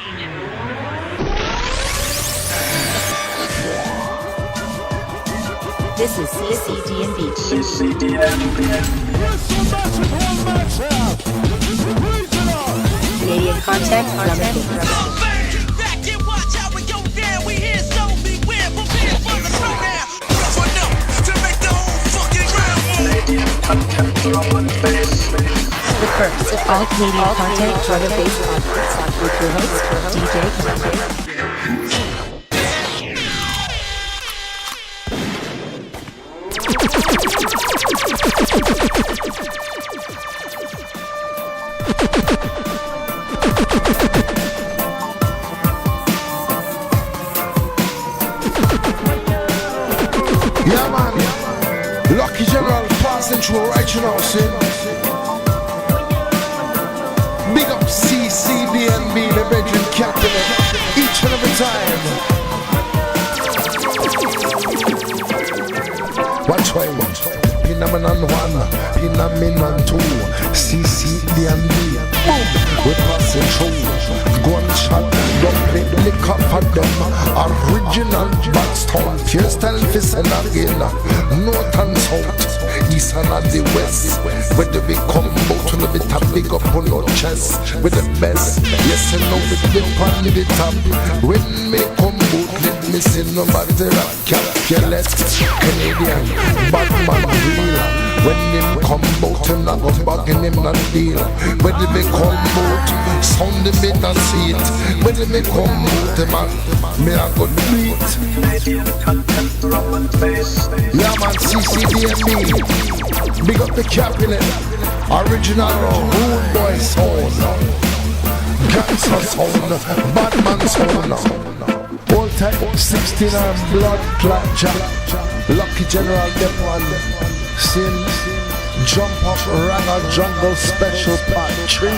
This is CCDnB. Canadian content, the first of all Canadian content, drum and bass podcasts with your host, DJ. Yeah, man. Lucky General passing through right now, see? Big up CCDnB, the bedroom captain, each and every time. Watch why one. In a man and one, in a man and two. CCDnB, boom, we're passing through. Gunshot, Dubplate, lick up for them. Original Buddz, Freestyle, fist and again. North and south, east and the west. Where the big combo to the bit of big up on your chest. With the best, yes and no, with the pan in the top. When me come boot, let me see nobody rock calculus. Canadian, Batman real. When him come bout and I go back in him not deal. When they me come bout, sound the bit and see it. When they me come bout, man, me a good beat. Yeah man, CCDnB, big up the cabinet. Original rude boy sound, gangster sound, Batman sound. All type 16 arm blood clot jack. Lucky General them one. Sin, jump up, Ragga jungle special part 3.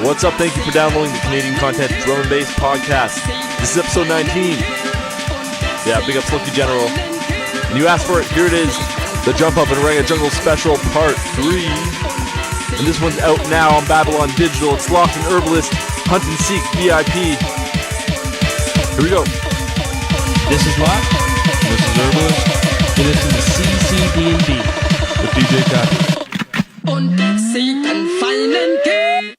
What's up? Thank you for downloading the Canadian Content Drum and Bass Podcast. This is episode 19. Yeah, big up Lucky General. And you asked for it, here it is. The Jump Up and Ragga Jungle Special Part 3. And this one's out now on Babylon Digital. It's locked in Erbalist, Hunt and Seek VIP. Here we go. This is Lock. This is Erbalist. And this is CCDnB with DJ Copy. Und sie kann fallen gehen.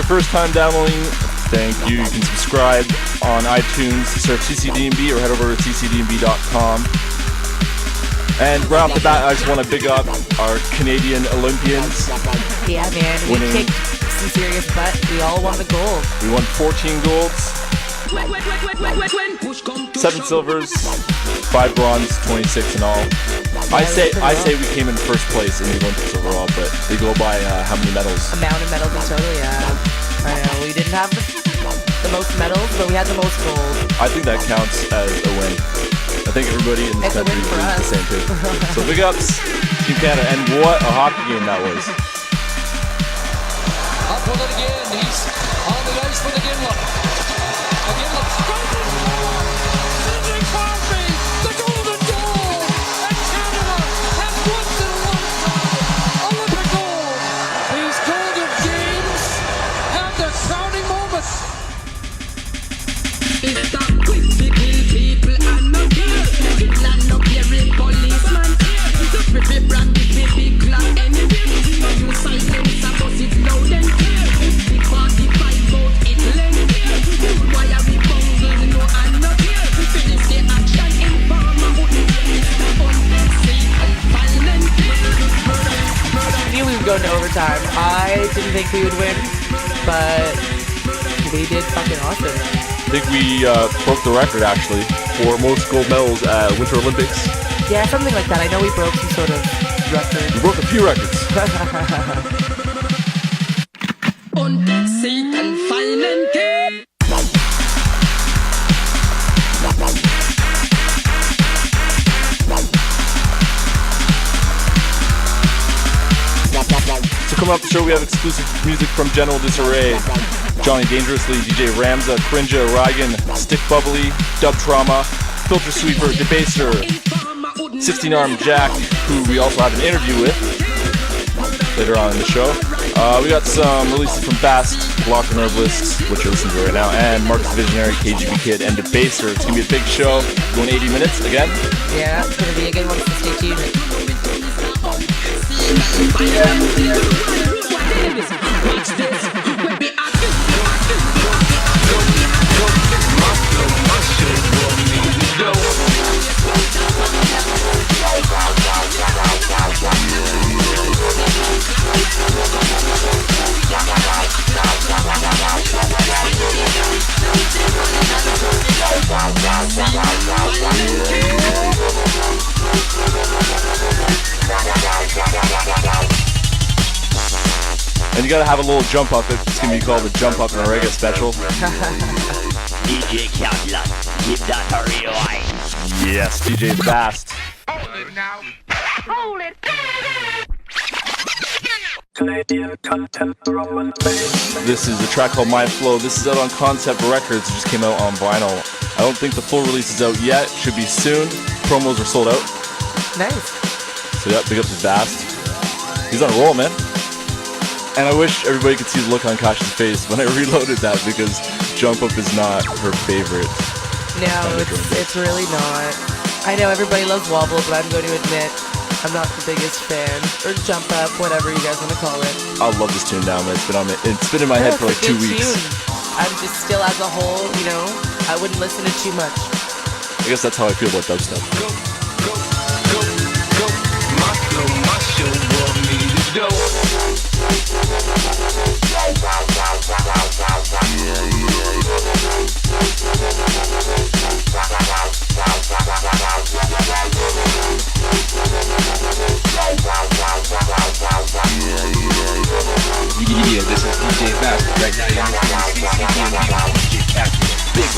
First time downloading Thank you. You can subscribe on iTunes, search CCDnB, or head over to CCDnB.com. And right off the bat, I just want to big up our Canadian Olympians. Yeah, man. We kicked some serious butt. We all won the gold. We won 14 golds, 7 silvers, 5 bronze, 26 in all. I say we came in first place in the Olympics overall, but they go by how many medals? Amount of medals in total, yeah. I know, we didn't have the most medals, but we had the most gold. I think that counts as a win. I think everybody in this country is the same too. So big ups, Team Canada, and what a hockey game that was. Up with it again, he's on the ice with the Ginlock. The golden goal, and Canada has once and one time Olympic gold. These golden games have their crowning moments. It's a quick to kill people and no kill. Land up every policeman. Just rip brand the big clock anyway. You silence a bus, it's loud and clear. The 45 boat, it length. Why are we bungles? No, I'm not here. Finish the action in farmer. I knew we would go into overtime. I didn't think we would win, but we did fucking awesome. I think we broke the record actually for most gold medals at Winter Olympics. Yeah, something like that. I know we broke some sort of record. We broke a few records. Unseat and fine game. So coming up the show, we have exclusive music from General Disarray, Johnny Dangerously, DJ Ramza, Krinjah, Ragga, Stickbubbly, Dub Trauma, Filter Sweeper, Debaser, 16ArmedJack, who we also have an interview with later on in the show. We got some releases from Bast, Block and Erbalist, which you're listening to right now, and Marcus Visionary, KGB Kid, and Debaser. It's going to be a big show, going 80 minutes again. Yeah, it's going to be a good one, so stay tuned. And you gotta have a little jump up. It's gonna be called the Jump Up and a Reggae special. DJ Cadillac, give that a real eye. Yes, DJ Fast. Hold it now. Hold it. This is a track called My Flow. This is out on Concept Records. It just came out on vinyl. I don't think the full release is out yet. Should be soon. Promos are sold out. Nice. So yeah, big up to Fast. He's on a roll, man. And I wish everybody could see the look on Kasha's face when I reloaded that, because Jump Up is not her favorite. No, it's really not. I know everybody loves Wobble, but I'm going to admit I'm not the biggest fan. Or Jump Up, whatever you guys want to call it. I love this tune now, man. It's been in my head for like 2 weeks. Tune. I'm just still as a whole, you know, I wouldn't listen to too much. I guess that's how I feel about dubstep. My show want me to go. Yeah, this is DJ Fast. Right now you're listening to CCDnB, DJ Captain. Big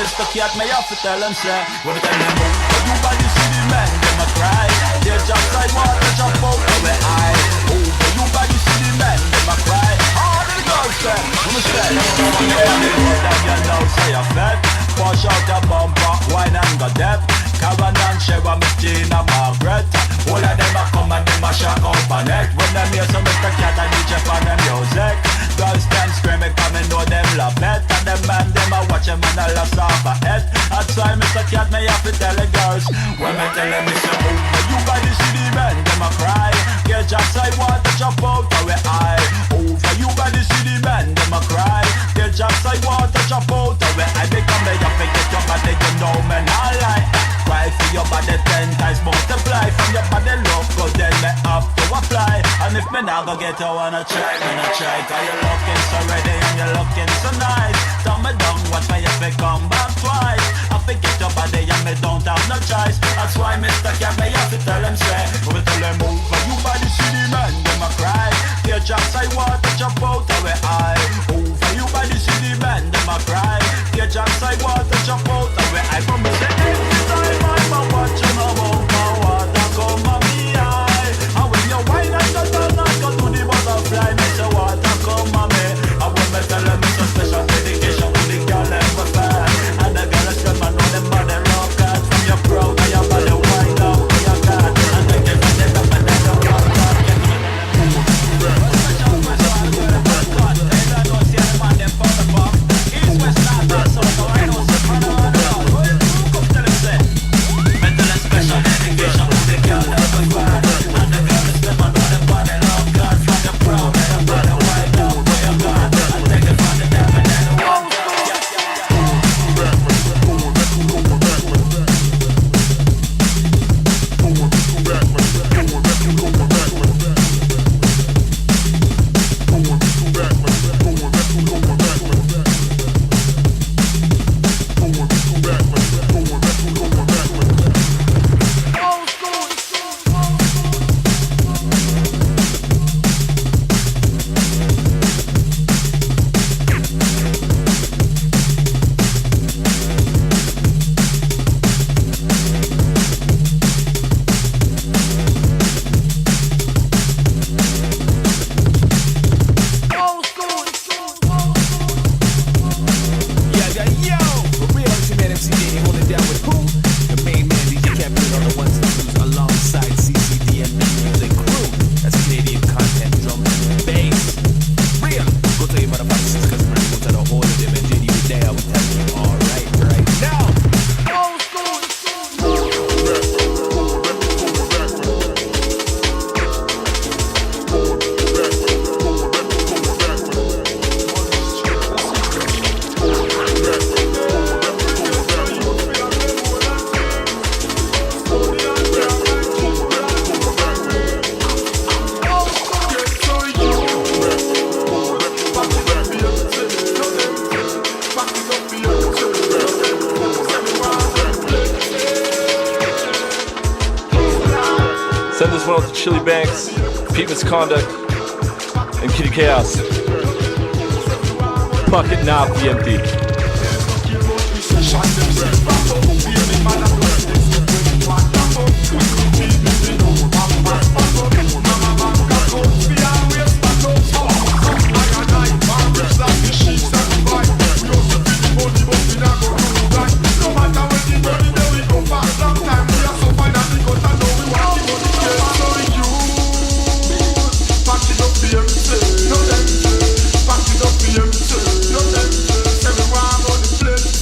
Mr. Cat, me have to tell them, say, when they tell them move, you body see the men, them a cry. They just like water, jump out of the eye. Over you body see the men, them a cry. All the girls say, when we say, when you on the road, then you know, say you're fed. Push out your bumper, wine and go depth. Karen and Sheva, Miss Gina, Margaret. All of them a come and them a shock up on it. When them hear some Mr. Cat and DJ on them music. Girls them screaming, come and know them love it. And them man, them a watch them and a love off a head. That's why Mr. Cat, me have to tell the girls. When me tell them, Mr. Over, you by the city men, them a cry. Get just like water, jump out of the eye. Over, you by the city men, them a cry. Get just like water, jump out of the eye. Become the young, get your body, you know me not lie. Cry for your body 10 times multiply. From your body look good, then me have to apply. And if me not go get you, wanna try, cause you're looking so ready and you're looking so nice. Tell me down, watch me if it come back twice. I forget your body and me don't have no choice. That's why Mr. Cat, me have to tell him straight. We tell him move, but you body city man, them a cry. They just like water, jump out of the eye. Over you body city man, them a cry. They just like water, jump out of the eye. From me say every time I'm a watching about my water come on me eye. And when you whine and you turn and go to the butterfly, me say water come on me. And when me tell them it's a special dedication to the girl ever fair. And the girl is them and know them body rock out. From your proud and your body wind up to your cat. And they get it up and then you walk out. Send this one out to Chili Banks, Pete Misconduct, and Kitty Chaos. Bucket knob BMT. Everyone on the place,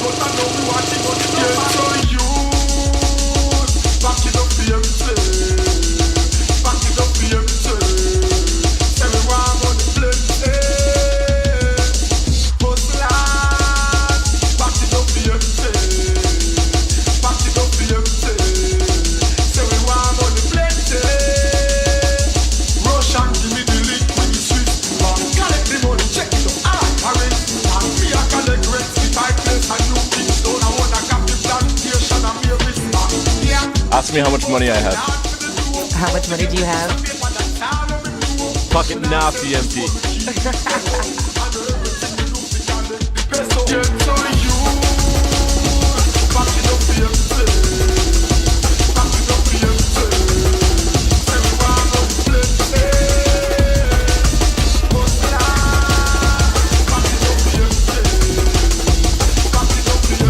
but I know we want it. Get to you. Back it up the empty. Back it up the empty. Everyone on the plate. Hustler. Back it up the empty. Back it up the empty. Everyone on the plate. Rush and give me the link when you switch. Collect the money, check it out. Arrange. And me a collect rent. If I place a new thing, don't I want a copy plantation and me a whisper. Yeah. Ask me how much money I have. How much money do you have? Pocket nasty empty.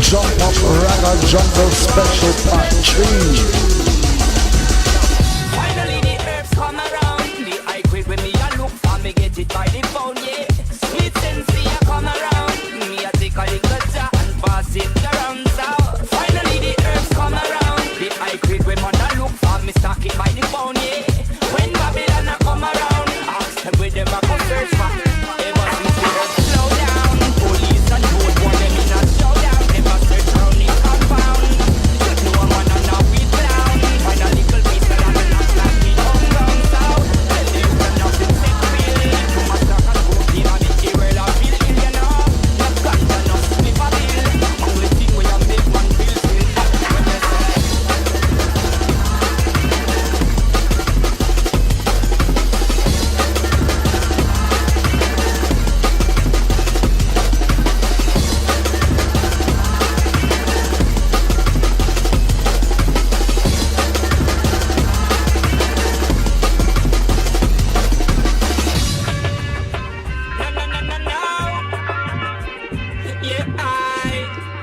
Jump up, Ragga jungle special part 3. Finally the herbs come around. The I quit when me a look for me get it by the phone, yeah. Sweet sensei a come around. Me a take a little jar and pass it around. So finally the herbs come around. The I quit when man a look for me stock it by the phone, yeah. When Babylon a come around, ask them where them a come search for. Ever since the herbs slow down, police and road want them in a showdown. Them a search round the compound. Just know a man and a weed clown. Find a little piece of land and a flat in hometown south. Tell the youth and nothing set real. Too much talk and cocaine and the world a feel ill, you know. No ganja, no sniff a bill. Only thing we a make man feel still. When you say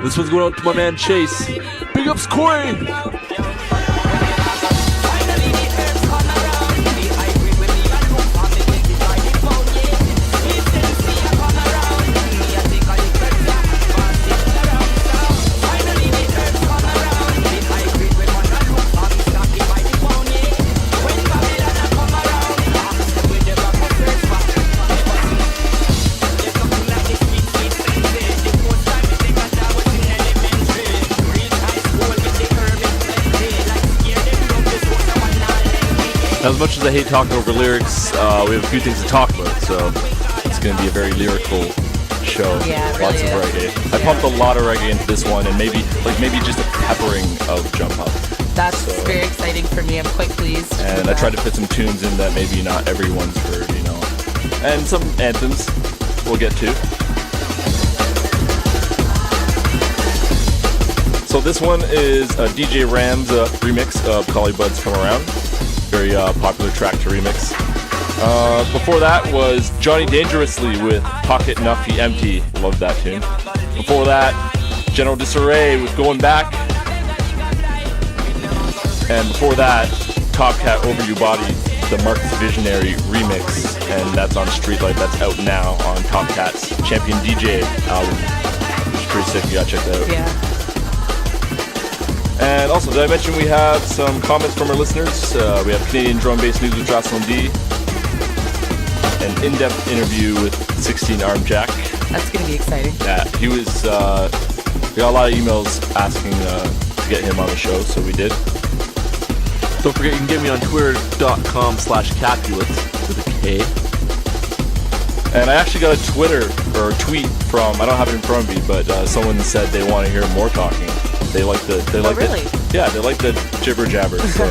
This one's going out to my man Chase. Big ups, Corey. As much as I hate talking over lyrics, we have a few things to talk about, so it's going to be a very lyrical show. Yeah, it Lots really of is. reggae. I pumped a lot of reggae into this one, and maybe just a peppering of jump up. That's very exciting for me. I'm quite pleased. And I tried to fit some tunes in that maybe not everyone's heard, you know, and some anthems we'll get to. So this one is a DJ Ramza remix of Collie Buddz Come Around. Very popular track to remix. Before that was Johnny Dangerously with Pocket Nuffy Empty. Love that tune. Before that, General Disarray with Going Back. And before that, Top Cat Over Your Body, the Marcus Visionary remix. And that's on Streetlife. That's out now on Top Cat's Champion DJ album. It's pretty sick. You gotta check that out. Yeah. And also, did I mention we have some comments from our listeners? We have Canadian Drum Bass News with JOCELYN, an in-depth interview with 16ArmedJack. That's going to be exciting. Yeah, he was, we got a lot of emails asking to get him on the show, so we did. Don't forget, you can get me on twitter.com/Capulet with a K. And I actually got a tweet from, I don't have it in front of me, but someone said they want to hear more talking. They like the jibber jabber. So,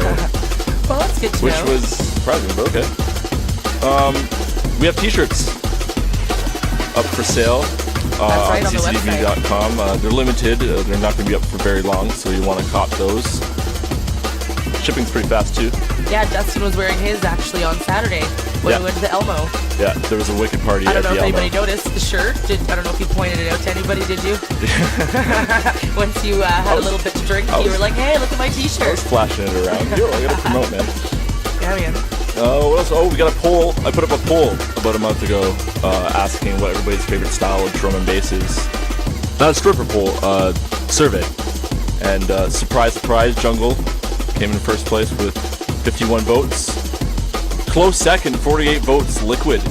well, that's good to which know. was surprising, but okay. We have t-shirts up for sale right, on CCDnB.com. They're limited. They're not going to be up for very long, so you want to cop those. Shipping's pretty fast too. Yeah, Dustin was wearing his actually on Saturday when we went to the Elmo. Yeah, there was a wicked party at the Elmo. I don't know if anybody noticed the shirt. I don't know if you pointed it out to anybody, did you? Once you had a little bit to drink, you were like, hey, look at my t-shirt. I was flashing it around. Yo, I gotta promote, man. Yeah, man. What else? Oh, we got a poll. I put up a poll about a month ago asking what everybody's favorite style of drum and bass is. not a stripper poll, survey. And surprise, Jungle came in first place with 51 votes. Close second, 48 votes, Liquid.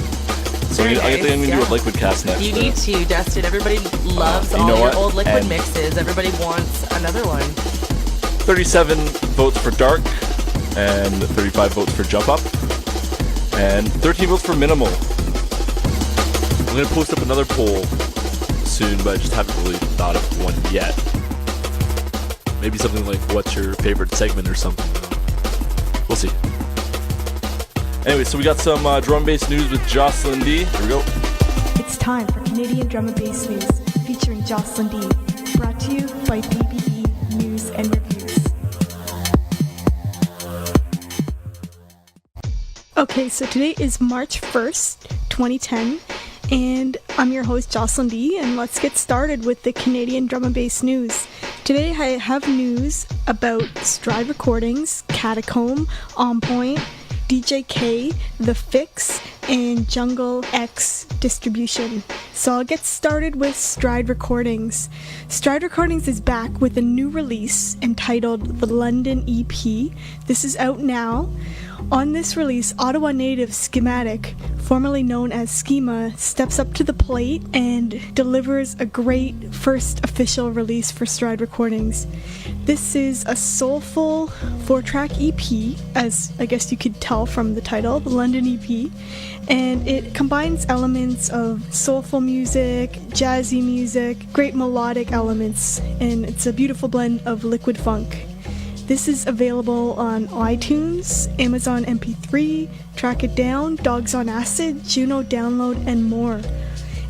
So Very I think I'm going to do a nice, Liquid cast next. You need to, Dustin. Everybody loves you all know your what? old Liquid And mixes. Everybody wants another one. 37 votes for Dark, and 35 votes for Jump Up, and 13 votes for Minimal. I'm going to post up another poll soon, but I just haven't really thought of one yet. Maybe something like, what's your favorite segment or something. We'll see. Anyway, so we got some drum and bass news with JOCELYN D. Here we go. It's time for Canadian Drum and Bass News, featuring JOCELYN D. Brought to you by BBE News and Reviews. Okay, so today is March 1st, 2010, and I'm your host JOCELYN D, and let's get started with the Canadian Drum and Bass News. Today I have news about Stride Recordings, Catacomb, On Point, DJ K, The Fix, and Jungle X Distribution. So I'll get started with Stride Recordings. Stride Recordings is back with a new release entitled The London EP. This is out now. On this release, Ottawa native Schematic, formerly known as Schema, steps up to the plate and delivers a great first official release for Stride Recordings. This is a soulful 4-track EP, as I guess you could tell from the title, the London EP, and it combines elements of soulful music, jazzy music, great melodic elements, and it's a beautiful blend of liquid funk. This is available on iTunes, Amazon MP3, Track It Down, Dogs on Acid, Juno Download, and more.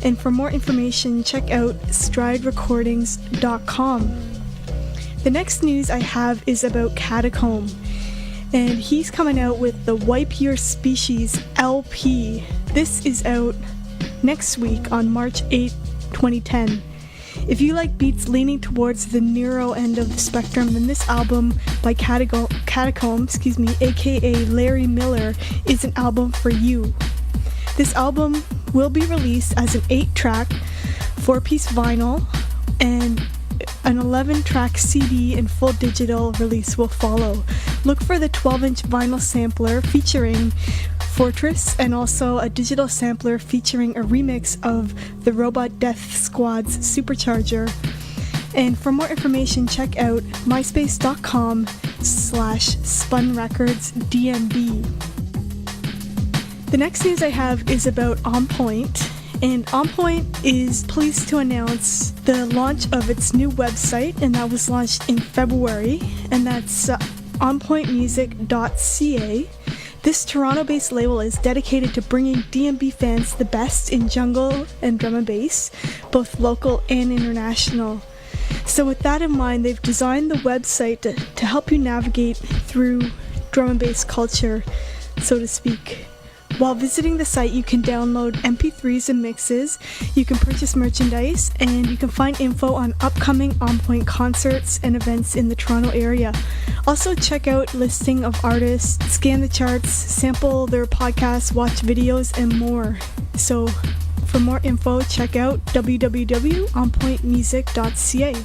And for more information, check out striderecordings.com. The next news I have is about Catacomb, and he's coming out with the Wipe Your Species LP. This is out next week on March 8, 2010. If you like beats leaning towards the neuro end of the spectrum, then this album by Catacomb, aka Larry Miller, is an album for you. This album will be released as an 8-track, 4-piece vinyl, and an 11-track CD and full digital release will follow. Look for the 12-inch vinyl sampler featuring Fortress, and also a digital sampler featuring a remix of the Robot Death Squad's Supercharger. And for more information, check out myspace.com/spunrecordsdnb. The next news I have is about On Point, and On Point is pleased to announce the launch of its new website, and that was launched in February, and that's onpointmusic.ca. This Toronto-based label is dedicated to bringing DnB fans the best in jungle and drum and bass, both local and international. So with that in mind, they've designed the website to help you navigate through drum and bass culture, so to speak. While visiting the site, you can download MP3s and mixes, you can purchase merchandise, and you can find info on upcoming On Point concerts and events in the Toronto area. Also check out listing of artists, scan the charts, sample their podcasts, watch videos, and more. So for more info, check out www.onpointmusic.ca.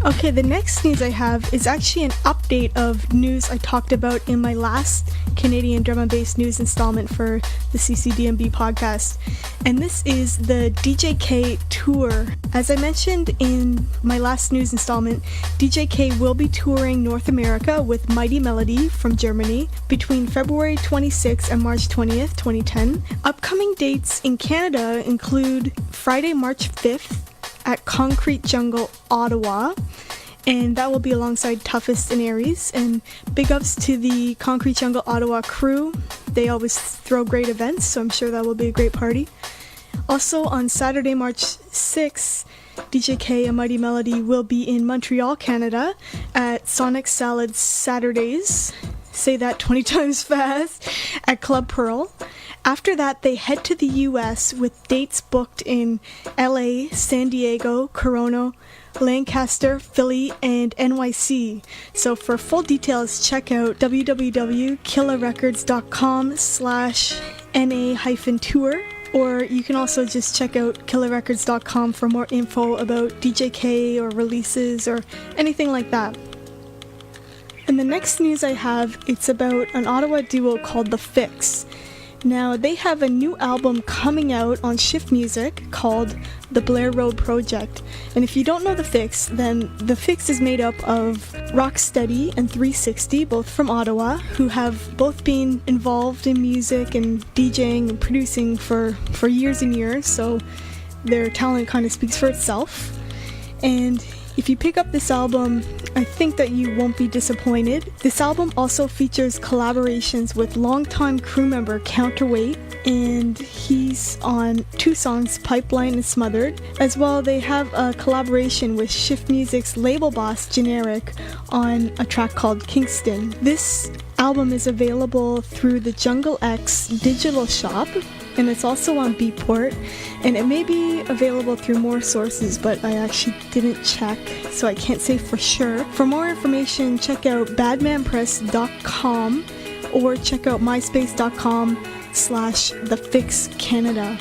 Okay, the next news I have is actually an update of news I talked about in my last Canadian Drum and Bass news installment for the CCDnB podcast. And this is the DJ K tour. As I mentioned in my last news installment, DJ K will be touring North America with Mighty Melody from Germany between February 26th and March 20th, 2010. Upcoming dates in Canada include Friday, March 5th, at Concrete Jungle, Ottawa, and that will be alongside Toughest and Aries. And big ups to the Concrete Jungle Ottawa crew. They always throw great events, so I'm sure that will be a great party. Also on Saturday, March 6th, DJ K and Mighty Melody will be in Montreal, Canada at Sonic Salad Saturdays. Say that 20 times fast, at Club Pearl. After that, they head to the US with dates booked in LA, San Diego, Corona, Lancaster, Philly, and NYC. So for full details, check out www.killarecords.com/NA-tour Or you can also just check out killerrecords.com for more info about DJK or releases or anything like that. And the next news I have, it's about an Ottawa duo called The Fix. Now, they have a new album coming out on Shift Music called The Blair Road Project. And if you don't know The Fix, then The Fix is made up of Rocksteady and 360, both from Ottawa, who have both been involved in music and DJing and producing for years and years, so their talent kind of speaks for itself. And if you pick up this album, I think that you won't be disappointed. This album also features collaborations with longtime crew member Counterweight, and he's on 2 songs, Pipeline and Smothered. As well, they have a collaboration with Shift Music's label boss, Generic, on a track called Kingston. This album is available through the Jungle X digital shop, and it's also on Beatport, and it may be available through more sources, but I actually didn't check, so I can't say for sure. For more information, check out badmanpress.com or check out myspace.com/thefixcanada.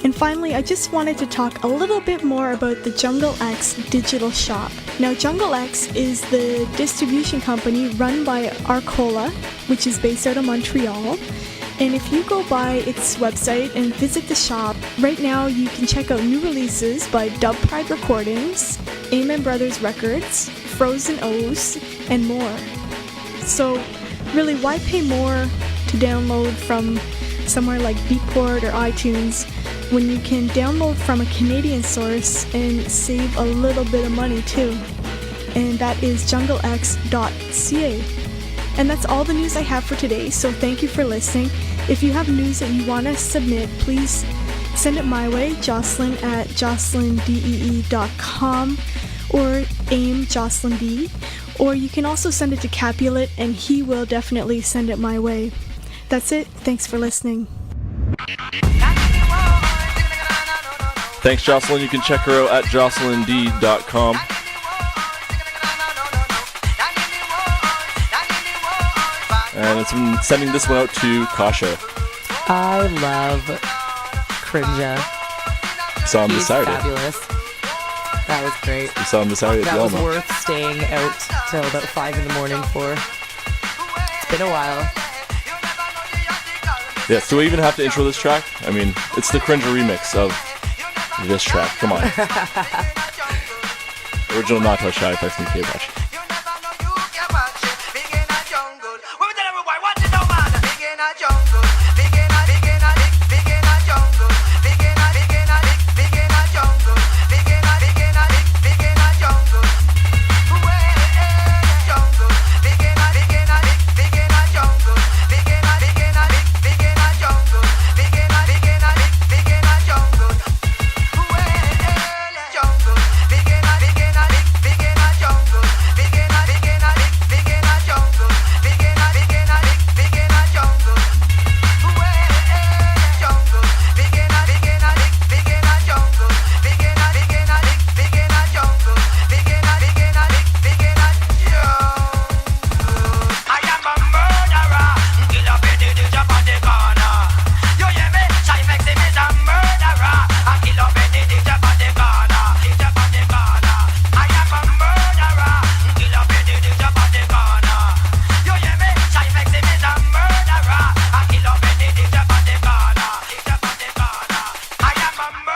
And finally, I just wanted to talk a little bit more about the Jungle X digital shop. Now, Jungle X is the distribution company run by Arcola, which is based out of Montreal. And if you go by its website and visit the shop, right now you can check out new releases by Dubplate Recordings, Amen Brothers Records, Frozen O's, and more. So really, why pay more to download from somewhere like Beatport or iTunes when you can download from a Canadian source and save a little bit of money too? And that is junglex.ca. And that's all the news I have for today, so thank you for listening. If you have news that you want to submit, please send it my way, JOCELYN at jocelyn.com or aim Jocelyn D. Or you can also send it to Capulet, and he will definitely send it my way. That's it. Thanks for listening. Thanks, JOCELYN. You can check her out at jocelyn.com. And it's been sending this one out to Kasha. I love Krinjah. Saw him this Saturday. Fabulous. That was great. You saw him this Saturday at That was Yelma. worth staying out till about 5 in the morning for. It's been a while. Yeah, so we even have to intro this track? I mean, it's the Krinjah remix of this track. Come on. Original Nuttah Shy by Sneaky Apache.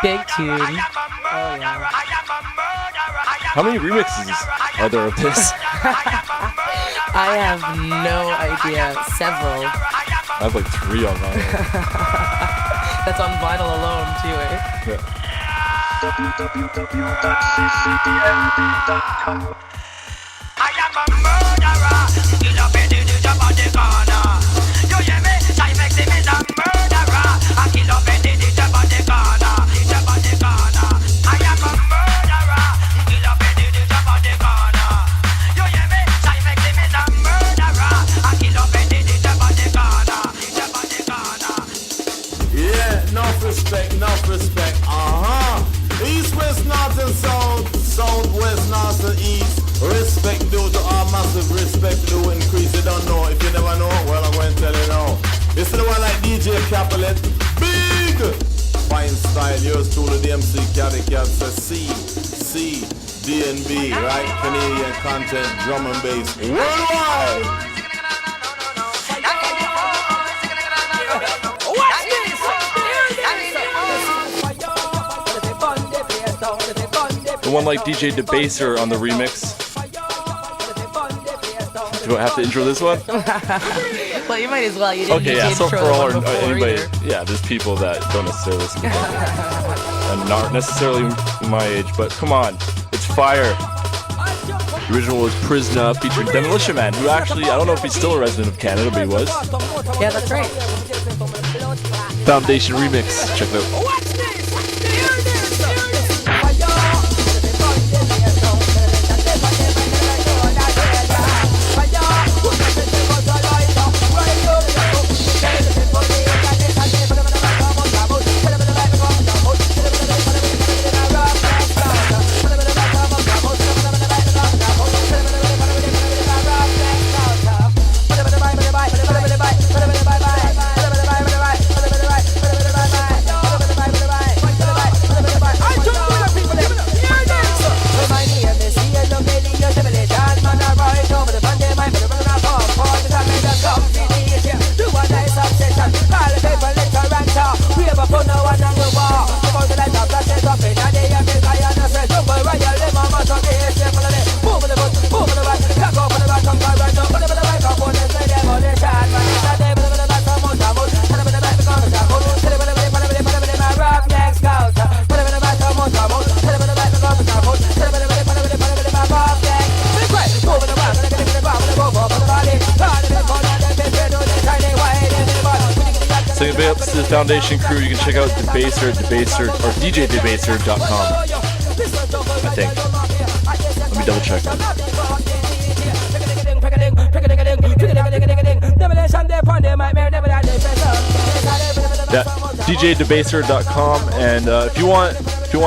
Big tune. Oh, yeah. How many remixes are there of this? I have no idea. Several. I have like 3 on vinyl. That's on vinyl alone, too, eh? Yeah. I am a murderer. Kill up any DJ on the corner. You hear me? Cyphex is a murderer. I kill up any DJ on the corner. DJ on the corner. I am a murderer. Kill up any DJ on the corner. You hear me? Cyphex is a murderer. I kill up any DJ on the corner. DJ on the corner. Yeah, enough respect, enough respect. East, west, north and south. South, west, north and east. Respect due to our massive respect due increase. You don't know. If you never know, well, I'm going to tell you now. You see the one like DJ Capulet. Big Fine style, yours truly, the MC Caddy Cat says CCDnB, right? Canadian content, drum and bass, worldwide. The one like DJ Debaser on the remix. Do I have to intro this one? Well, you might as well. You didn't okay, need yeah, to so intro for the all one our, before anybody, either. yeah, there's people that don't necessarily listen to that and not necessarily my age, but come on, it's fire. The original was Krinjah featuring Demolition Man, who actually, I don't know if he's still a resident of Canada, but he was. Yeah, that's right. Foundation remix, check it out. Singing big ups to the Foundation crew. You can check out Debaser at Debaser or DJDebaser.com. I think. Let me double check that. Yeah, DJDebaser.com. And if you want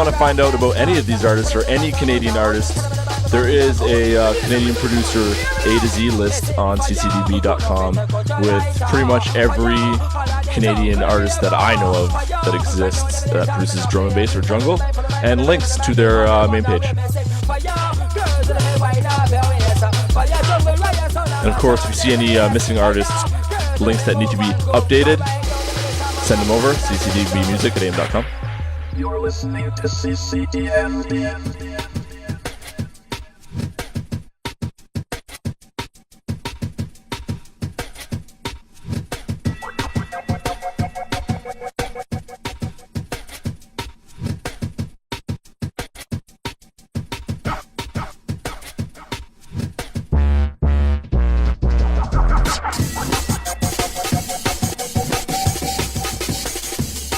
to find out about any of these artists or any Canadian artists, there is a Canadian producer A to Z list on CCDnB.com with pretty much every Canadian artist that I know of that exists that produces drum and bass or jungle, and links to their main page. And of course, if you see any missing artists, links that need to be updated, send them over, ccdnbmusic@aim.com. You're listening to CCDnB.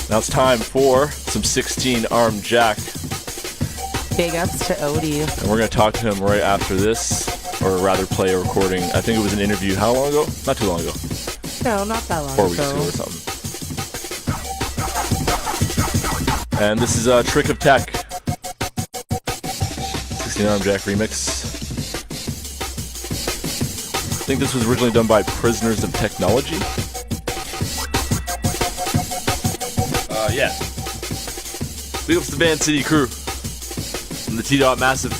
Now it's time for some 16ArmedJack. Big ups to Odie. And we're going to talk to him right after this, or rather play a recording. I think it was an interview how long ago? Not too long ago. No, not that long 4 weeks ago or something. And this is a Trick of Tech. 16ArmedJack remix. I think this was originally done by Prisoners of Technology. Yeah. Big ups to the Van City crew and the T-Dot Massive.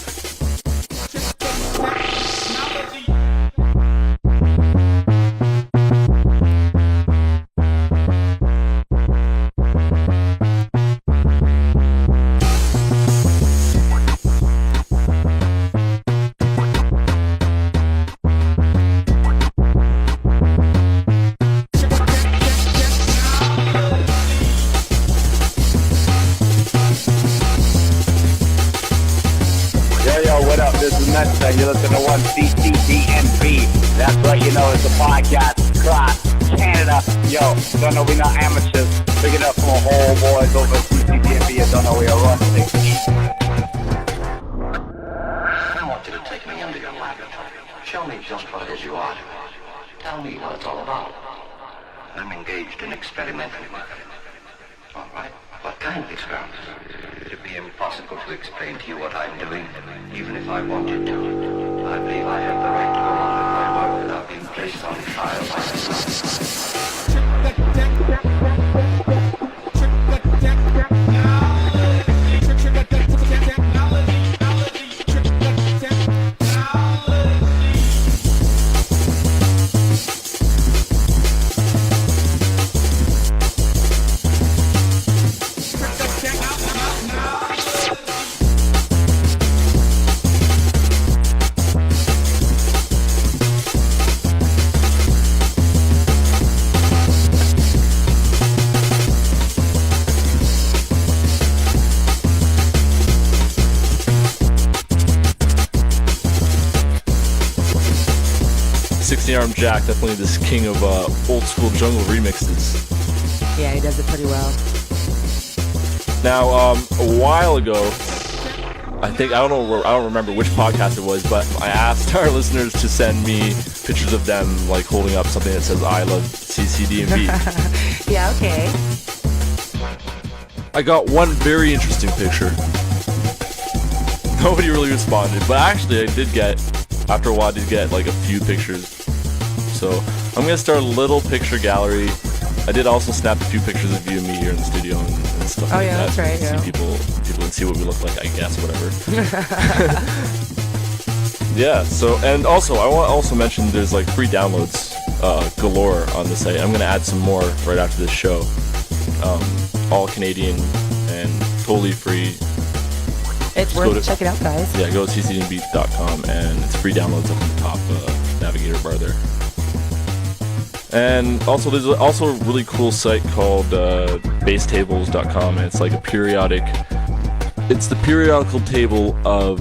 Nuttah. You're listening to one CCDnB. That's right, you know, it's a podcast across Canada. Yo, don't know we not amateurs. Pick it up from a whole boys over at CCDnB. You don't know we are running things. I want you to take me under your laboratory. Show me just what it is you are. Tell me what it's all about. I'm engaged in experimental work. All right. What kind of experiments? It'd be impossible to explain to you what I'm doing, even if I wanted to. I believe I have the right to go on with my work without being placed on trial by the SixteenArmedJack, definitely this king of old school jungle remixes. Yeah, he does it pretty well. Now, a while ago, I don't remember which podcast it was, but I asked our listeners to send me pictures of them like holding up something that says "I love CCDnB." Yeah, okay. I got one very interesting picture. Nobody really responded, but actually I did get, after a while, I did get like a few pictures. So I'm gonna start a little picture gallery. I did also snap a few pictures of you and me here in the studio and stuff like that. That's right. See people and see what we look like, I guess, whatever. Yeah. So, and also I want to also mention there's like free downloads galore on the site. I'm gonna add some more right after this show. All Canadian and totally free. It's worth check it out, guys. Yeah, go to CCDnB.com and it's free downloads up in the top navigator bar there. And also, there's also a really cool site called basetables.com, and it's like it's the periodical table of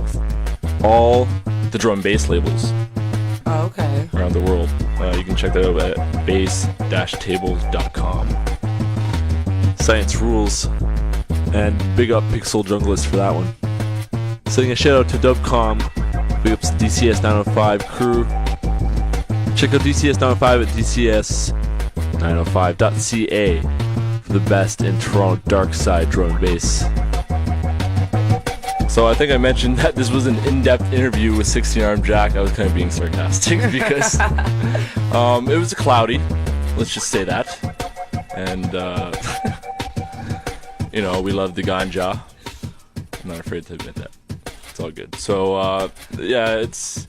all the drum and bass labels. Oh, okay. Around the world. You can check that out at base-tables.com. Science rules. And big up Pixel Junglist for that one. Sending a shout out to Dubcom. Big ups to DCS 905 crew. Check out DCS 905 at dcs905.ca for the best in Toronto dark side drum and bass. So I think I mentioned that this was an in-depth interview with 16ArmedJack. I was kind of being sarcastic because it was cloudy. Let's just say that. And you know, we love the ganja. I'm not afraid to admit that. It's all good. So yeah, it's.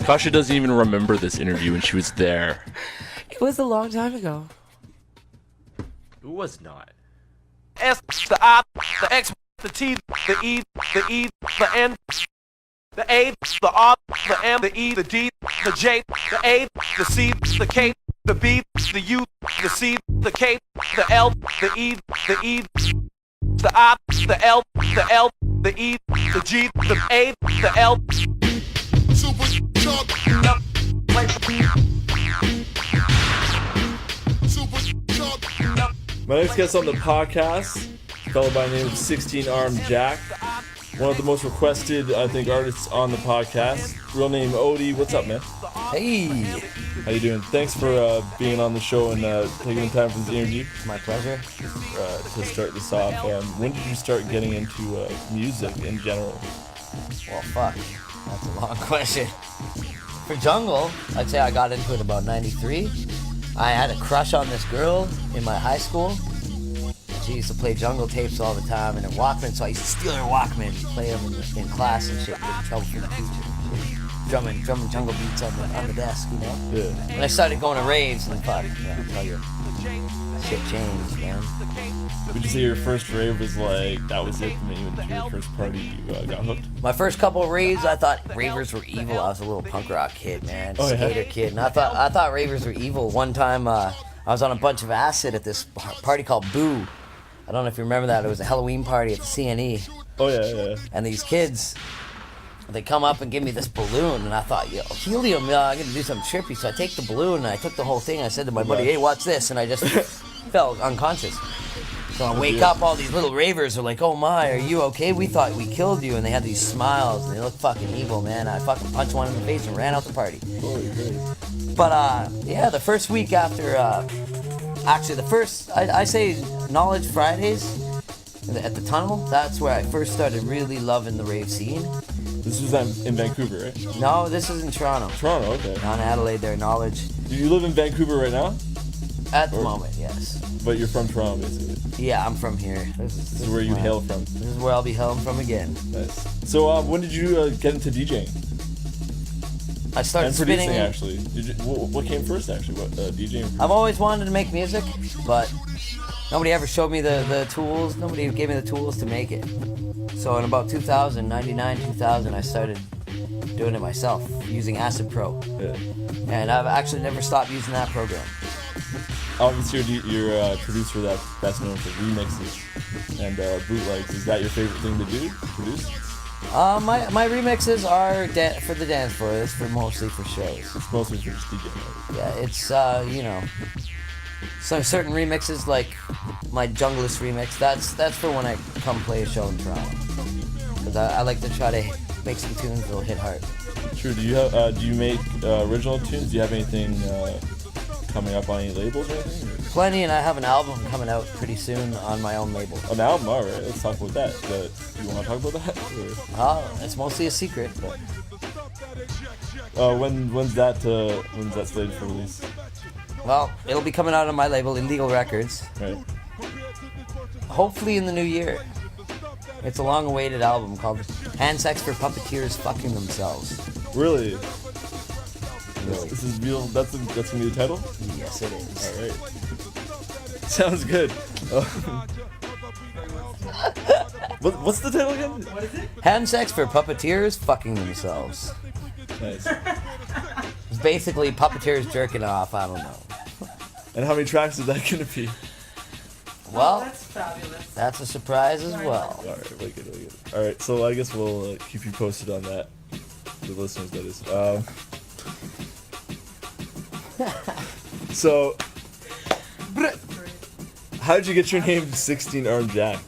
Kasha doesn't even remember this interview when she was there. It was a long time ago. It was not. S, the I, the X, the T, the E, the E, the N, the A, the R, the M, the E, the D, the J, the A, the C, the K, the B, the U, the C, the K, the L, the E, the I, the L, the E, the G, the A, the L. My next guest on the podcast, a fellow by the name of 16ArmedJack, one of the most requested, I think, artists on the podcast. Real name Odie. What's up, man? Hey. How you doing? Thanks for being on the show and taking the time for this interview. My pleasure. To start this off, when did you start getting into music in general? Well, fuck. That's a long question. For jungle, I'd say I got into it about 93. I had a crush on this girl in my high school. She used to play jungle tapes all the time in her Walkman, so I used to steal her Walkman and play them in class and shit, get in trouble for the teacher. Drumming jungle beats on the desk, you know? Yeah. And I started going to raves and fuck, yeah, I'll tell you, shit changed, man. Would you say your first rave was like, that was it, and then you went to your first party, you got hooked? My first couple of raves, I thought ravers were evil. I was a little punk rock kid, man, skater kid, and I thought ravers were evil. One time, I was on a bunch of acid at this party called Boo. I don't know if you remember that. It was a Halloween party at the CNE. Oh yeah. And these kids, they come up and give me this balloon, and I thought, yo, helium, I'm gonna do something trippy. So I take the balloon and I took the whole thing. I said to my buddy, hey, watch this, and I just fell unconscious. So I wake up, all these little ravers are like, oh my, are you okay? We thought we killed you. And they had these smiles, and they look fucking evil, man. I fucking punched one in the face and ran out the party. But yeah, the first week after, actually the first, I say Knowledge Fridays at the Tunnel, that's where I first started really loving the rave scene. This was in Vancouver, right? No, this is in Toronto. Toronto, okay. Down in Adelaide there, Knowledge. Do you live in Vancouver right now? At the moment, yes. But you're from Toronto, basically. Yeah, I'm from here. This is where you hail from. This is where I'll be hailing from again. Nice. So when did you get into DJing? I started spinning. And producing, actually. What came first, actually? What DJing? I've always wanted to make music, but nobody ever showed me the tools. Nobody gave me the tools to make it. So in about 2000, 99, 2000, I started doing it myself, using Acid Pro. Yeah. And I've actually never stopped using that program. Obviously, you're a producer that's known for remixes and bootlegs. Is that your favorite thing to do, produce? My remixes are for the dance floor. It's mostly for shows. It's mostly for just DJ. Yeah, it's you know, some certain remixes like my Junglist remix. That's for when I come play a show in Toronto. Because I like to try to make some tunes that'll hit hard. True. Do you make original tunes? Do you have anything coming up on any labels or anything? Or? Plenty, and I have an album coming out pretty soon on my own label. An album? All right, let's talk about that. Do you want to talk about that? It's mostly a secret, but. When's that slated for release? Well, it'll be coming out on my label, Illegal Records. Right. Hopefully in the new year. It's a long-awaited album called Hand Sex for Puppeteers Fucking Themselves. Really? Really. This is real. That's gonna be the title? Yes, it is. All right. Sounds good. What's the title again? What is it? Hand Sex for Puppeteers Fucking Themselves. Nice. It's basically puppeteers jerking off. I don't know. And how many tracks is that gonna be? Well, that's fabulous. That's a surprise as well. All right, wicked. All right, so I guess we'll keep you posted on that. The listeners, that is. So, how did you get your name 16ArmedJack?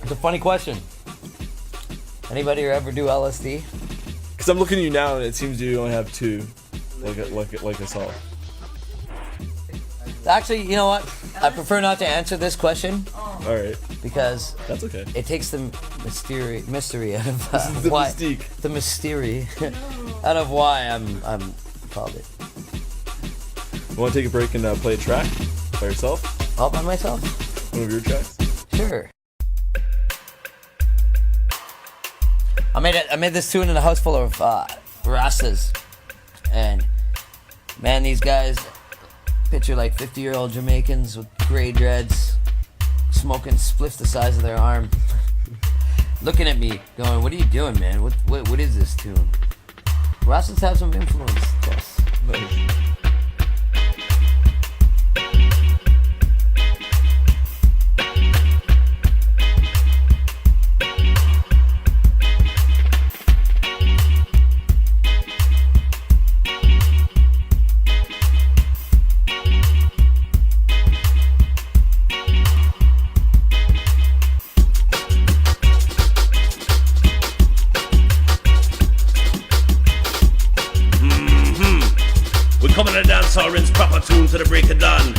It's a funny question. Anybody ever do LSD? Because I'm looking at you now and it seems you only have two, like I saw. Actually, you know what? I prefer not to answer this question. All right. Because that's okay. It takes the mystery out of the why mystique. The mystery out of why I'm called it. You want to take a break and play a track by yourself? All by myself? One of your tracks? Sure. I made this tune in a house full of Rastas, and man, these guys picture like 50-year-old Jamaicans with gray dreads, smoking spliff the size of their arm, looking at me, going, "What are you doing, man? What is this tune?" Rastas have some influence. Yes. Coming to dance hall, rinse proper tune to the break of dawn.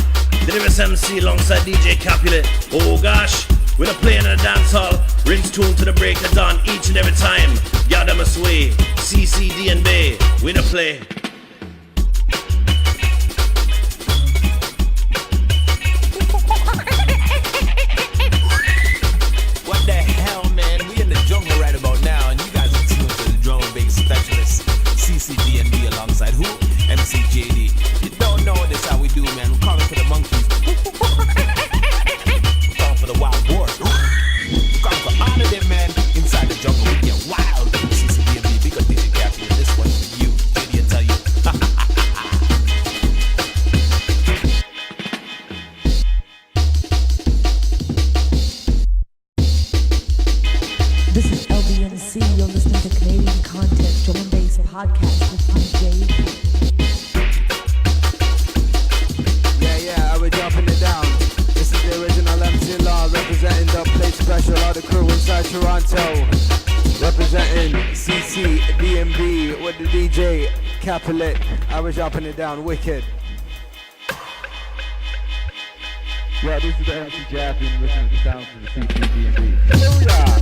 The newest MC alongside DJ Capulet. Oh gosh, we're not playing in the dance hall, rinse tune to the break of dawn each and every time. Y'all them sway, CCDnB, we not play. What the hell, man? We in the jungle right about now, and you guys are tuned to the drum and bass specialist, CCDnB alongside who? MCJD. You don't know this how we do, man. We're calling for the monkeys. We're calling for the wild boars. We're calling for all of them, man. Inside the jungle, we get wild. CCDnB, big up DJ Captain. This one's for you. JD, I tell you. This is LBNC. You're listening to Canadian Content Drum and Bass Podcast with DJ. We're dropping it down. This is the original MC Law representing Dubplate Special, all the crew inside Toronto. Representing CCDnB with the DJ Capulet. I was dropping it down, wicked. Yeah, this is the MC Jack and listening to the sounds of the CCDnB. Hallelujah!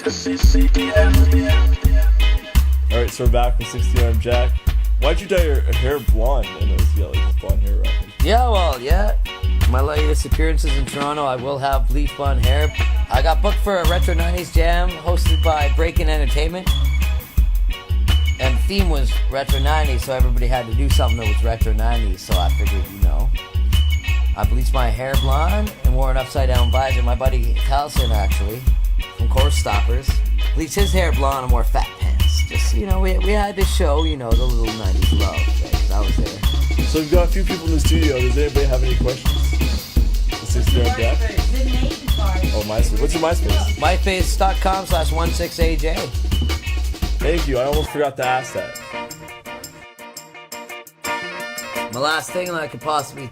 to CCDnB. Alright, so we're back with 16ArmedJack. Why'd you dye your hair blonde? I noticed you got like blonde hair wrapping. Yeah, well, yeah. My latest appearances in Toronto, I will have bleach blonde hair. I got booked for a Retro 90s Jam hosted by Breakin' Entertainment. And the theme was Retro 90s, so everybody had to do something that was Retro 90s. So I figured, I bleached my hair blonde and wore an upside-down visor. My buddy Carlson, actually, from Course Stoppers, bleached his hair blonde and wore fat pants. Just, we had to show, the little 90s love. Right? I was there. So we've got a few people in the studio. Does anybody have any questions? 16ArmedJack? Oh, MySpace. What's your MySpace? MySpace.com/16AJ. Thank you. I almost forgot to ask that. My last thing that I could possibly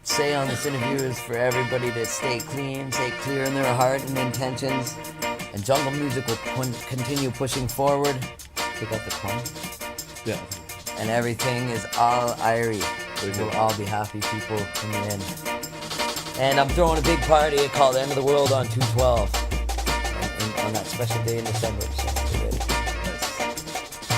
say on this interview is for everybody to stay clean, stay clear in their heart and intentions, and jungle music will continue pushing forward. Take out the coin. Yeah. And everything is all airy. We'll all be happy people in the end. And I'm throwing a big party called End of the World on 2/12 on that special day in December. So get ready.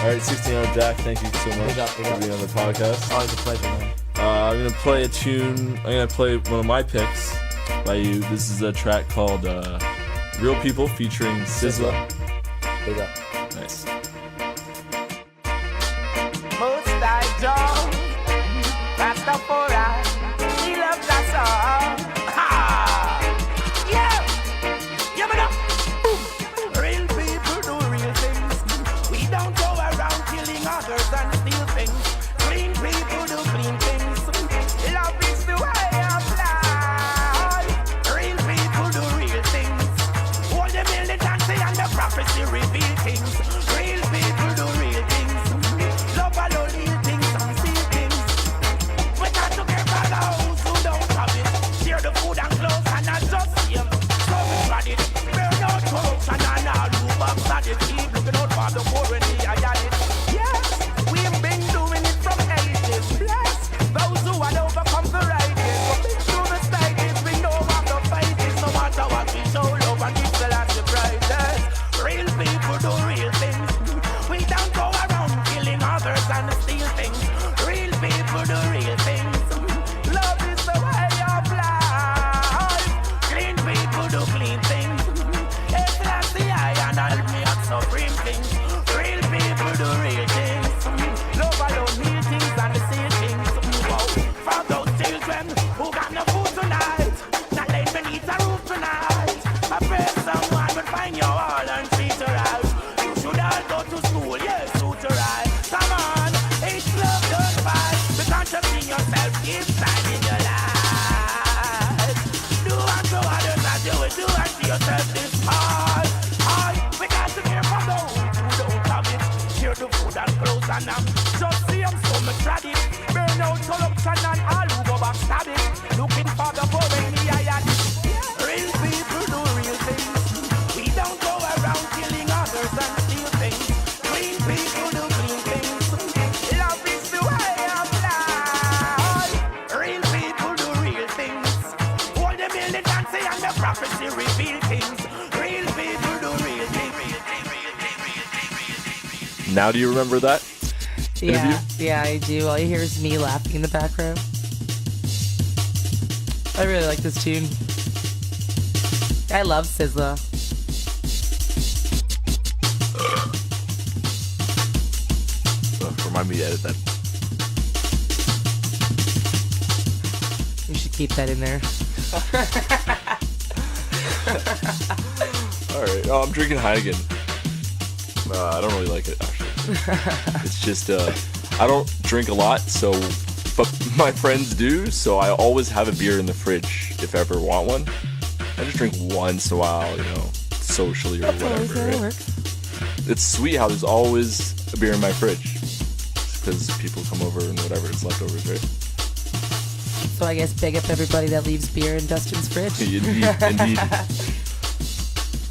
Alright, 16ArmedJack, thank you so much for being on the podcast. Always a pleasure, man. I'm going to play a tune. I'm going to play one of my picks by you. This is a track called Real People featuring Sizzla. Big up. Nice. Most I don't, that's the for us. He loves us all. Ha! Yeah! Yeah, man up! Real people do real things. We don't go around killing others and steal things. Clean people do clean things. Love is the way of life. Real people do real things. All the militancy and the prophecy reveal things. Real people do real things. Love alone real things and see things. We got to care for those who don't have it. Share the food and clothes and not just see them. So we got it. Burn out corruption and all who backside it. Keep looking out for the poor and the it. Yes, we've been doing it from ages. Bless those who had overcome the righteous. We've been through the stages. We know how the fight is. No matter what we show love and give the last surprises. Real people do real things. We don't go around killing others and steal things. Real people do real things. Love is the way of life. Clean people do clean things. It's like the eye and I'll me at supreme things. Real people do real things. Love alone real things and the same things. Wow. For those children who got no food tonight, not laying beneath a roof tonight. I pray someone will find your all and treat her out. You should all go to school, yes, suit her right. Come on, it's love, don't fight. Be conscious in yourself, keep time in your life. Do unto others as you will do unto yourself this hard. We got to care for those who don't have it. Share the food and clothes and just see them so much tradit. Burn out corruption and all who go backstab it. Looking for the poor in the eye. Real people do real things. We don't go around killing others and steal things. Clean people do clean things. Love is the way of life. Real people do real things. All the militancy and the prophecy reveal things. Real people do real things. Now do you remember that interview? Yeah, I do. All you hear is me laughing in the background. I really like this tune. I love Sizzla. Remind me to edit that. You should keep that in there. Alright. Oh, I'm drinking Heineken. I don't really like it, actually. It's just, I don't drink a lot, but my friends do, so I always have a beer in the fridge if I ever want one. I just drink once in a while, socially or whatever. Right? It's sweet how there's always a beer in my fridge. Because people come over and whatever, it's leftovers, right? So I guess big up everybody that leaves beer in Dustin's fridge. Indeed.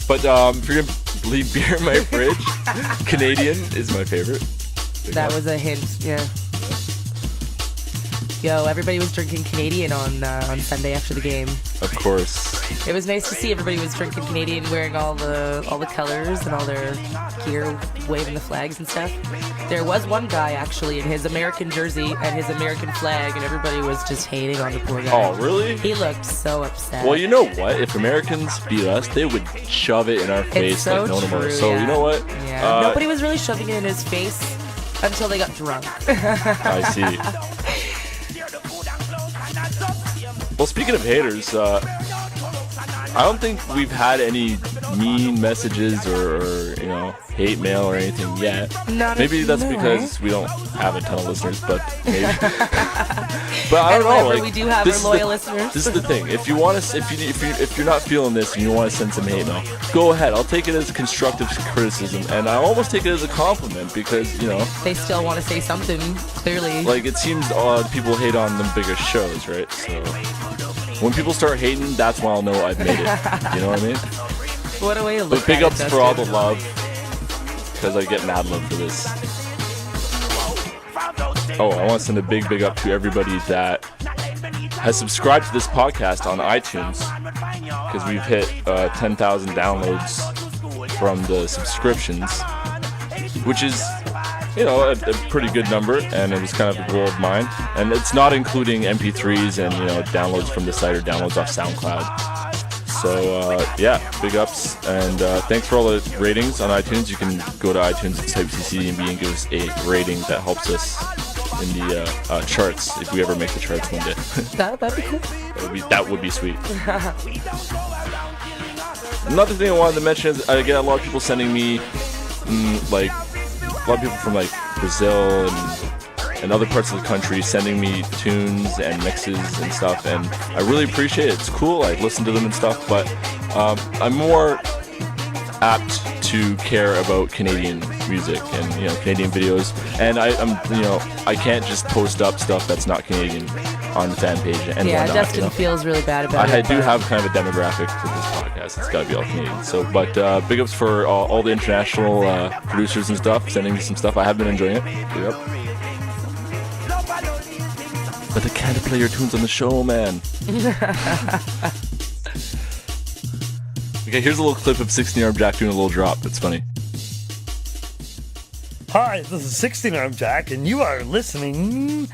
But if you're going to leave beer in my fridge, Canadian is my favorite. That was a hint, yeah. Yo, everybody was drinking Canadian on Sunday after the game. Of course. It was nice to see everybody was drinking Canadian, wearing all the colors and all their gear, waving the flags and stuff. There was one guy actually in his American jersey and his American flag, and everybody was just hating on the poor guy. Oh, really? He looked so upset. Well, you know what? If Americans beat us, they would shove it in our face so like no tomorrow. true, So yeah. you know what? Yeah. Nobody was really shoving it in his face until they got drunk. I see. Well, speaking of haters, I don't think we've had any mean messages or hate mail or anything yet. Maybe that's because we don't have a ton of listeners, but maybe. But I don't know. Like, we do have our loyal listeners. This is the thing. If you want to, if you're not feeling this and you want to send some hate mail, go ahead. I'll take it as constructive criticism, and I almost take it as a compliment because they still want to say something. Clearly, like it seems odd people hate on the bigger shows, right? So when people start hating, that's when I'll know I've made it. You know what I mean? What a way to look But big at ups it, for all the love, because I get mad love for this. Oh, I want to send a big up to everybody that has subscribed to this podcast on iTunes, because we've hit 10,000 downloads from the subscriptions, which is a pretty good number, and it was kind of a goal of mine. And it's not including MP3s and downloads from the site or downloads off SoundCloud. So yeah, big ups, and thanks for all the ratings on iTunes. You can go to iTunes and type CCDnB and give us a rating. That helps us in the charts if we ever make the charts one day. That'd be cool. That would be sweet. Another thing I wanted to mention is I get a lot of people sending me like a lot of people from like Brazil and other parts of the country sending me tunes and mixes and stuff, and I really appreciate it. It's cool. I listen to them and stuff, but I'm more apt to care about Canadian music and Canadian videos, and I can't just post up stuff that's not Canadian on the fan page and yeah, whatnot. Dustin feels really bad about it. I do have kind of a demographic for this podcast. It's got to be all Canadian. So, but big ups for all the international producers and stuff sending me some stuff. I have been enjoying it. Big up. But I can't play your tunes on the show, man. Okay, here's a little clip of 16ArmedJack doing a little drop. It's funny. Hi, this is 16ArmedJack, and you are listening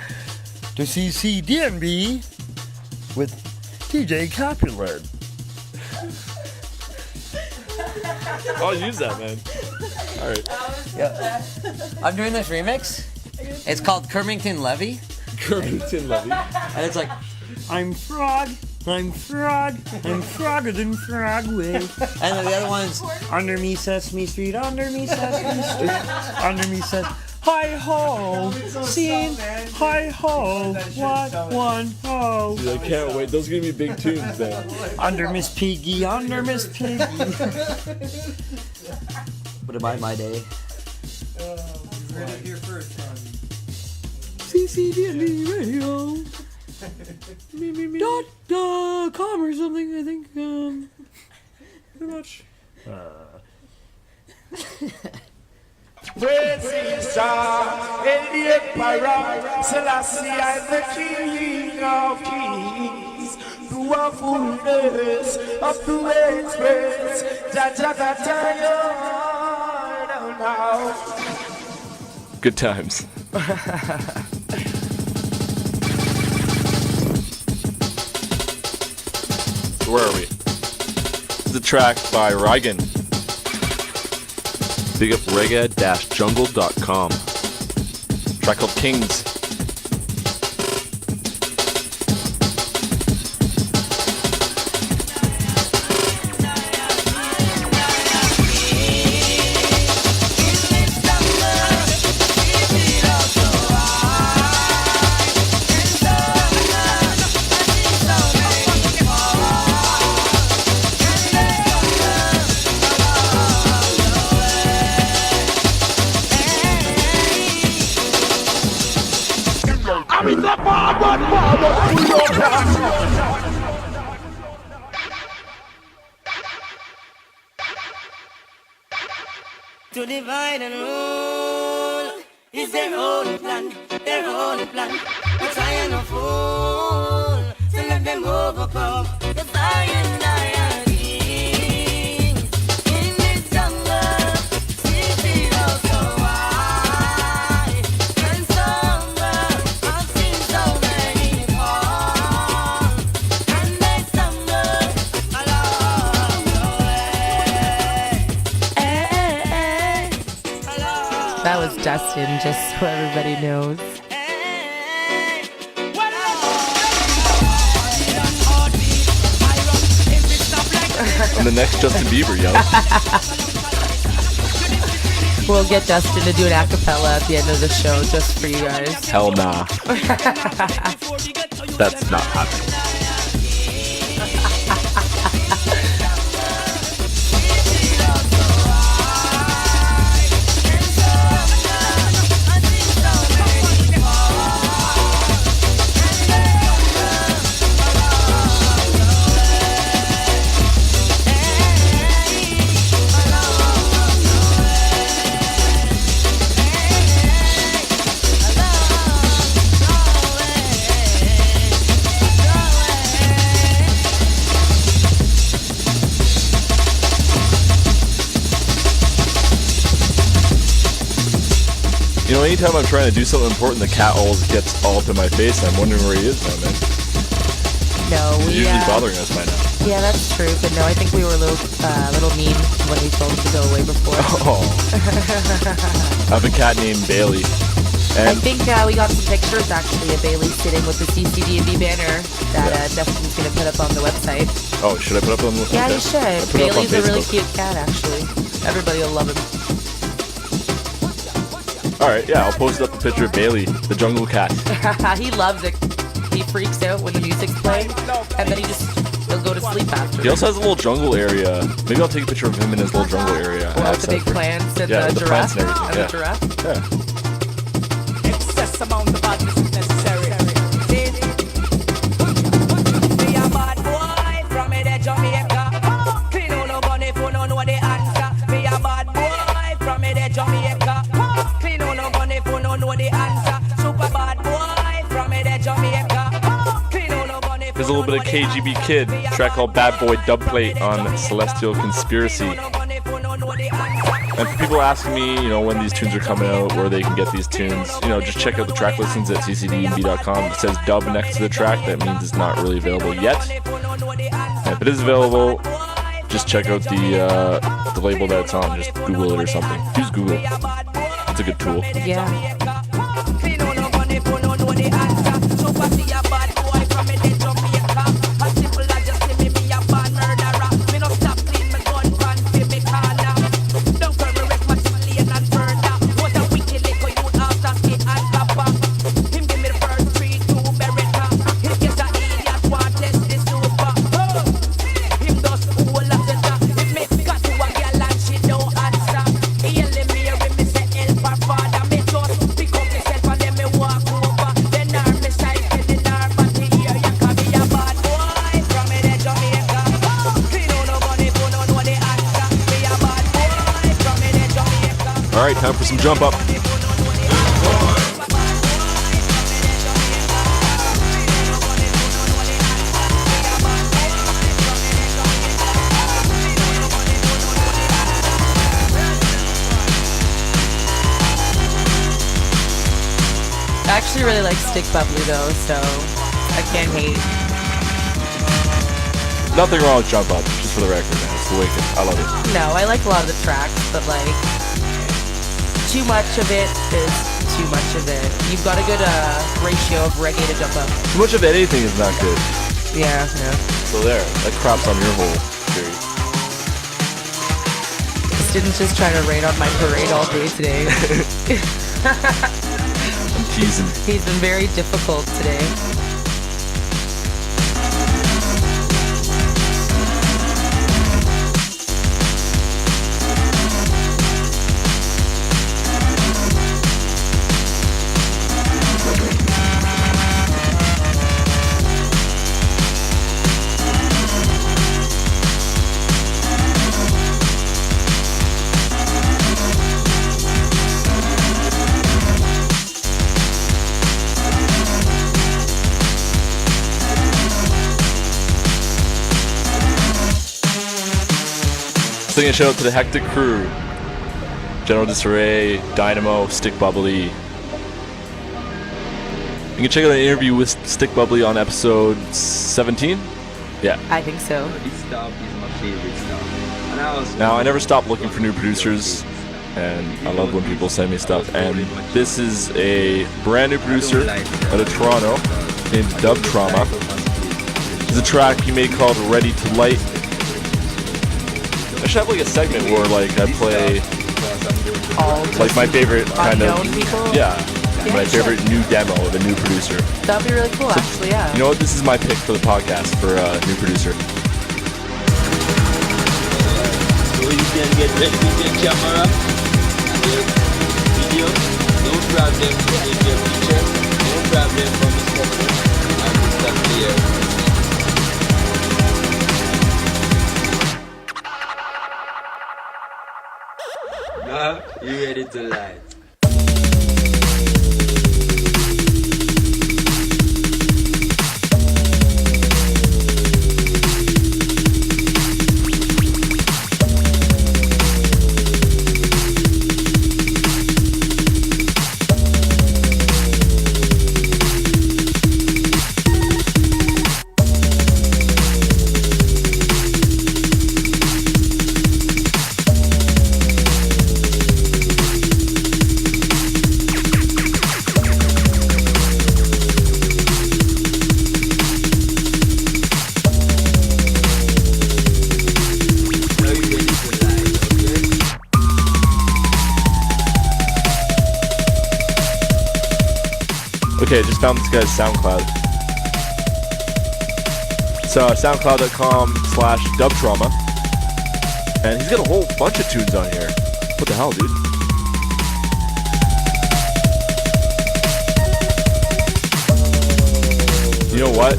to CCDnB with DJ Capulet. I'll use that, man. All right. Yeah. I'm doing this remix. It's called Kermington Levy. Kermington Levy. And it's like, I'm frog, I'm frogger than Frogway. And then the other one's under me Sesame Street, under me Sesame Street, under me Sesame. Hi ho, scene, hi ho, what one ho. Dude, I can't wait. Those are gonna be big tunes, man. Under Miss Piggy, under Miss Piggy. What about my day? Heard it here first on CCDnB Radio. .com or something, I think. Pretty much. Praise Jah, the Emperor, Selassie, I'm the King of Kings. To a fullness of the express, Jaja got tired now. Good times. So where are we? This is a track by Ragga. Big up Ragga-jungle.com. Track called Kings. To divide and rule is their own plan, their own plan. But I ain't no fool to let them overcome. 'Cause I and I are kings in this jungle. City oh so wide and somber. I've seen so many fall, and they stumble along the way. That was Dustin, just so everybody knows. I'm the next Justin Bieber, yo. We'll get Dustin to do an acapella at the end of the show just for you guys. Hell nah. That's not happening. You know, anytime I'm trying to do something important, the cat always gets all up in my face, and I'm wondering where he is now, man. No, He's usually bothering us by now. Yeah, that's true. But no, I think we were a little mean when we told him to go away before. Oh. I have a cat named Bailey. I And think we got some pictures actually of Bailey sitting with the CCDnB banner that Dustin's going to put up on the website. oh, should I put up on the Yeah, okay. you should. I put it up on Bailey's a really Facebook. cute cat, actually. Everybody will love him. Alright, yeah, I'll post up a picture of Bailey, the jungle cat. He loves it. He freaks out when the music's playing, and then he'll go to sleep after. He also has a little jungle area. Maybe I'll take a picture of him in his little jungle area. Well, with the big plants and yeah, the plants giraffe. and everything. And the giraffe. Yeah. Excess amount of badness is necessary. Be a bad boy from the Jamaica. Clean on no gun if you don't know the answer. Be a bad boy from the Jamaica. Clean on no gun if you don't know the answer. Super bad boy from the Jamaica. Clean on no gun if There's a little bit of KGB Kid, a track called Bad Boy Dubplate on Celestial Conspiracy. And for people asking me, you know, when these tunes are coming out, where they can get these tunes, you know, just check out the track listings at CCDnB.com. If it says dub next to the track, that means it's not really available yet. And if it is available, just check out the label that it's on. Just Google it or something. Use Google. It's a good tool. Yeah. Clean on no gun if you don't know the answer. Super be a bad boy from the Jamaica. As simple as just see me a bad murderer. Me no stop clean my gun pan fi me corner. Don't turn me wreck my lane and further. What a wicked little youth after skid and copper. Him give me the first 3-2 Beretta. In case a idiot want test the super. Him does cool as the top. If me got to a girl and she don't answer. He yelling me when me say help her father. Me just pick up myself and then me walk over. Then her me side and then her body here. You can be a bad boy from the Jamaica. Clean on no gun if you don't know the answer. Be a bad boy from the Jamaica. Alright, time for some jump up. I actually really like Stickbubbly though, so I can't hate. Nothing wrong with jump up, just for the record, man. It's the wicked. I love it. No, I like a lot of the tracks, but like too much of it is too much of it. You've got a good ratio of reggae to jump up. Too much of anything is not good. Yeah. So there, that crop's on your whole theory. Didn't just try to rain on my parade all day today. I'm teasing. He's been very difficult today. Sing a shout out to the Hectic crew. General Disarray, Dynamo, Stickbubbly. You can check out an interview with Stickbubbly on episode 17. Yeah. I think so. This stuff is my favorite stuff. Now, I never stop looking for new producers, and I love when people send me stuff. And this is a brand new producer out of Toronto named Dub Trauma. There's a track he made called Ready to Light. I should have like a segment where like I play like my favorite kind of my favorite new demo of a new producer. That'd be really cool, actually. Yeah. You know what? This is my pick for the podcast for a new producer. So you can get ready with your camera and your video. No problem with your picture. No problem from the sponsor. And this stuff here. Now you ready to light? Okay, I just found this guy's SoundCloud. So soundcloud.com/dubtrauma. And he's got a whole bunch of tunes on here. What the hell, dude? You know what?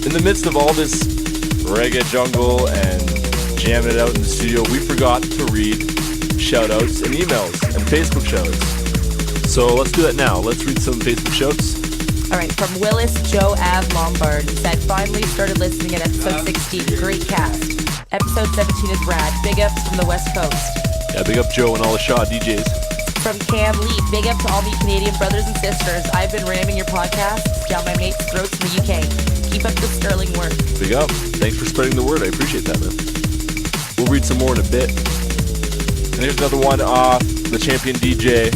In the midst of all this reggae jungle and jamming it out in the studio, we forgot to read shoutouts and emails and Facebook shoutouts. So let's do that now. Let's read some Facebook shoutouts. All right, from Willis Joe Av Lombard. He said, finally started listening at episode 16. Great cast. Episode 17 is rad. Big ups from the West Coast. Yeah, big up Joe and all the Shaw DJs. From Cam Lee. Big up to all me Canadian brothers and sisters. I've been ramming your podcasts down my mate's throats in the UK. Keep up the sterling work. Big up. Thanks for spreading the word. I appreciate that, man. We'll read some more in a bit. And here's another one off the Champion DJ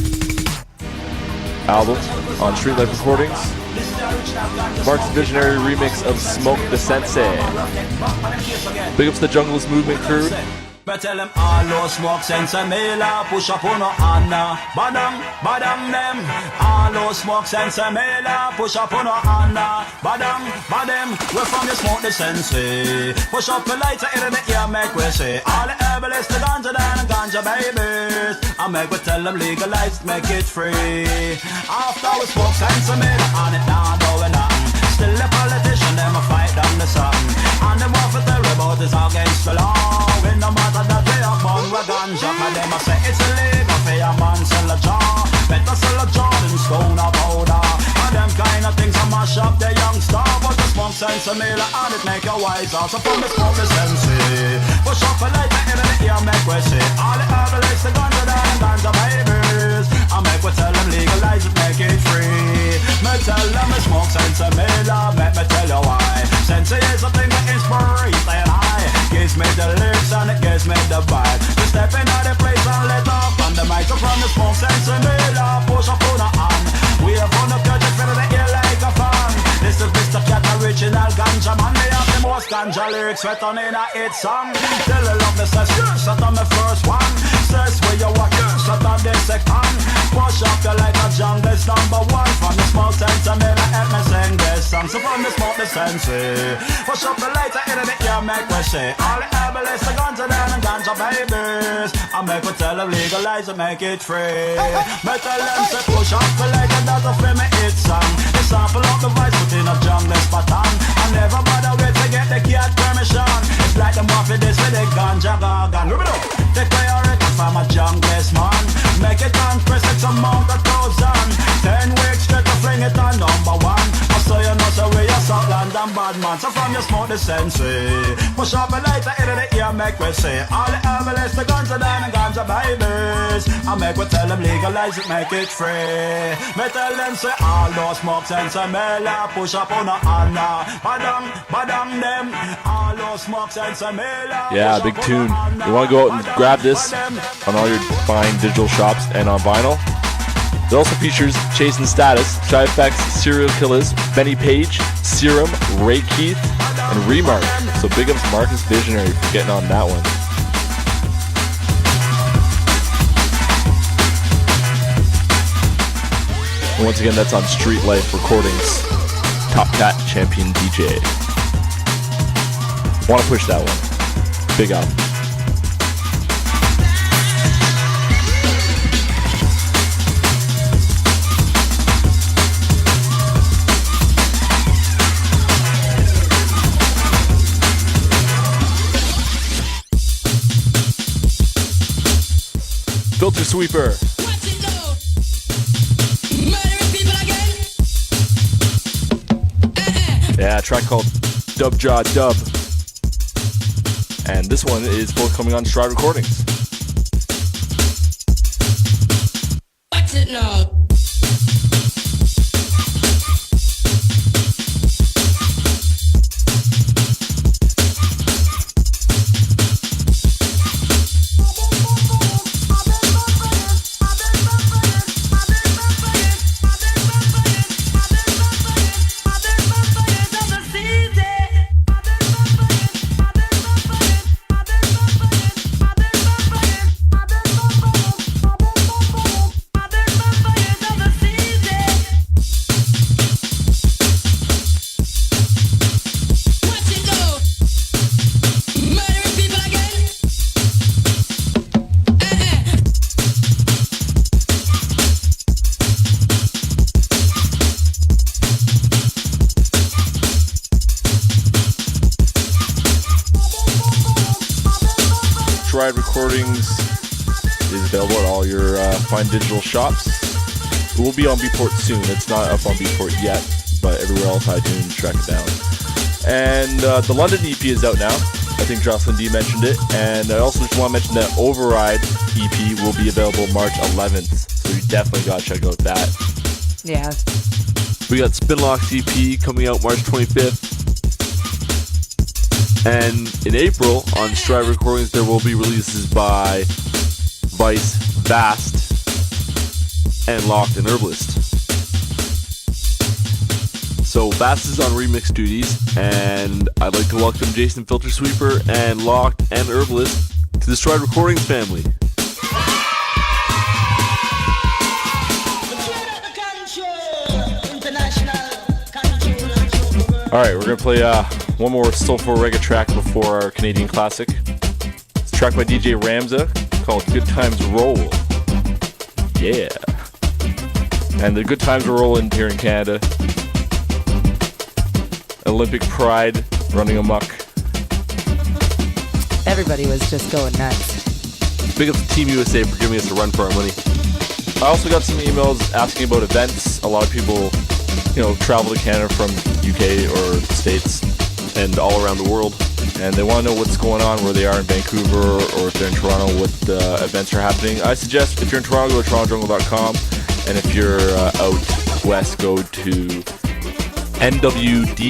album on Streetlife Recordings. Mark's visionary remix of Smoke the Sensei. Big ups to the Junglist Movement crew. But tell them all those smoke sense and mela push up on no Anna. Badang, badang them. All those smoke sense and mela push up on no Anna. Badang, badam. We're from the smoke the sensei. Push up the lighter in the ear make we say. All the Erbalist, the ganja and ganja babies. I make we tell them legalized, make it free. After we smoke sense and mela on it now going on. Still the politician, them a fight down the sun. And them want to tell about is against the law. When no matter that they are born with ganja, and them a say it's illegal for a man sell a jar. Better sell a jar than stone or powder. And them kind of things a mash up the young star. But the smoke sense a meal and it make a wise. Also from the smoke the sensei. Push up a lighter in the ear make we say. All the Erbalist, the ganja and ganja babies. I make we tell them legalize it, make it free. Me tell them the smoke sense a meal. Make me tell you why. Sensei is a thing that inspires and I. Gives me the lyrics and it gives me the vibe. To step in at the place and let off on the mic. So from the smoke sense and mela, push up on the hand. We have on the curtain for the ear like a fan. This is Mr. Cat original ganja man. They have the most ganja lyrics written in a hit song. Tell the love the says, yes, that's on the first one. Says where you walk, yes, that's on the second. Push up you like a jungle number one. From the smoke sense and mela, help me sing this song. So from the smoke the sensei. Push up the lighter in the ear make we say. All the Erbalist, the ganja and ganja babies. I make we tell them legalize and make it free. Me tell them say push up the lighter, that's a free me hit song. They sample up the voice within a jungle pattern. I never bother wait to get the cat permission. It's like the muffin this with the ganja gargan. Take priority from a jungle man. Make it on press X amount of 1,000. 10 weeks straight to fling it on number one. I saw you know so we are Southland and and bad man. So from your smoke the sensei. Push up a lighter into the ear, make we say. All the Erbalist, the ganja down and ganja babies. I make we tell them legalize it, make it free. Me tell them say all those smoke sense and mela. Push up on a Anna. Badang them. All those smoke sense and mela. Yeah, big tune. You want to go out and grab this on all your fine digital shops and on vinyl. It also features Chase and Status, Shy Effects, Serial Killers, Benny Page, Serum, Ray Keith, and Remark. So big ups Marcus Visionary for getting on that one. And once again, that's on Streetlife Recordings. Top Cat Champion DJ. Want to push that one. Big up. Filter Sweeper. Yeah, a track called Dub Jaw Dub. And this one is forthcoming on Stride Recordings. What's it now? Recordings is available at all your fine digital shops. It will be on Beatport soon. It's not up on Beatport yet, but everywhere else iTunes, track it down. And the London EP is out now. I think JOCELYN D mentioned it. And I also just want to mention that Override EP will be available March 11th. So you definitely got to check out that. Yeah. We got Spinlock's EP coming out March 25th. And in April, on Stride Recordings, there will be releases by Vice, Vast, and Locked and Erbalist. So Vast is on remix duties, and I'd like to welcome Jason Filter Sweeper and Locked and Erbalist to the Stride Recordings family. Alright, we're going to play one more soulful reggae track before our Canadian classic. It's a track by DJ Ramza called Good Times Roll. Yeah. And the good times are rolling here in Canada. Olympic pride running amok. Everybody was just going nuts. Big up to Team USA for giving us a run for our money. I also got some emails asking about events. A lot of people, travel to Canada from UK or the States and all around the world, and they want to know what's going on where they are in Vancouver, or if they're in Toronto, what events are happening. I suggest if you're in Toronto, go to torontojungle.com, and if you're out west, go to nwdnb.bc.ca.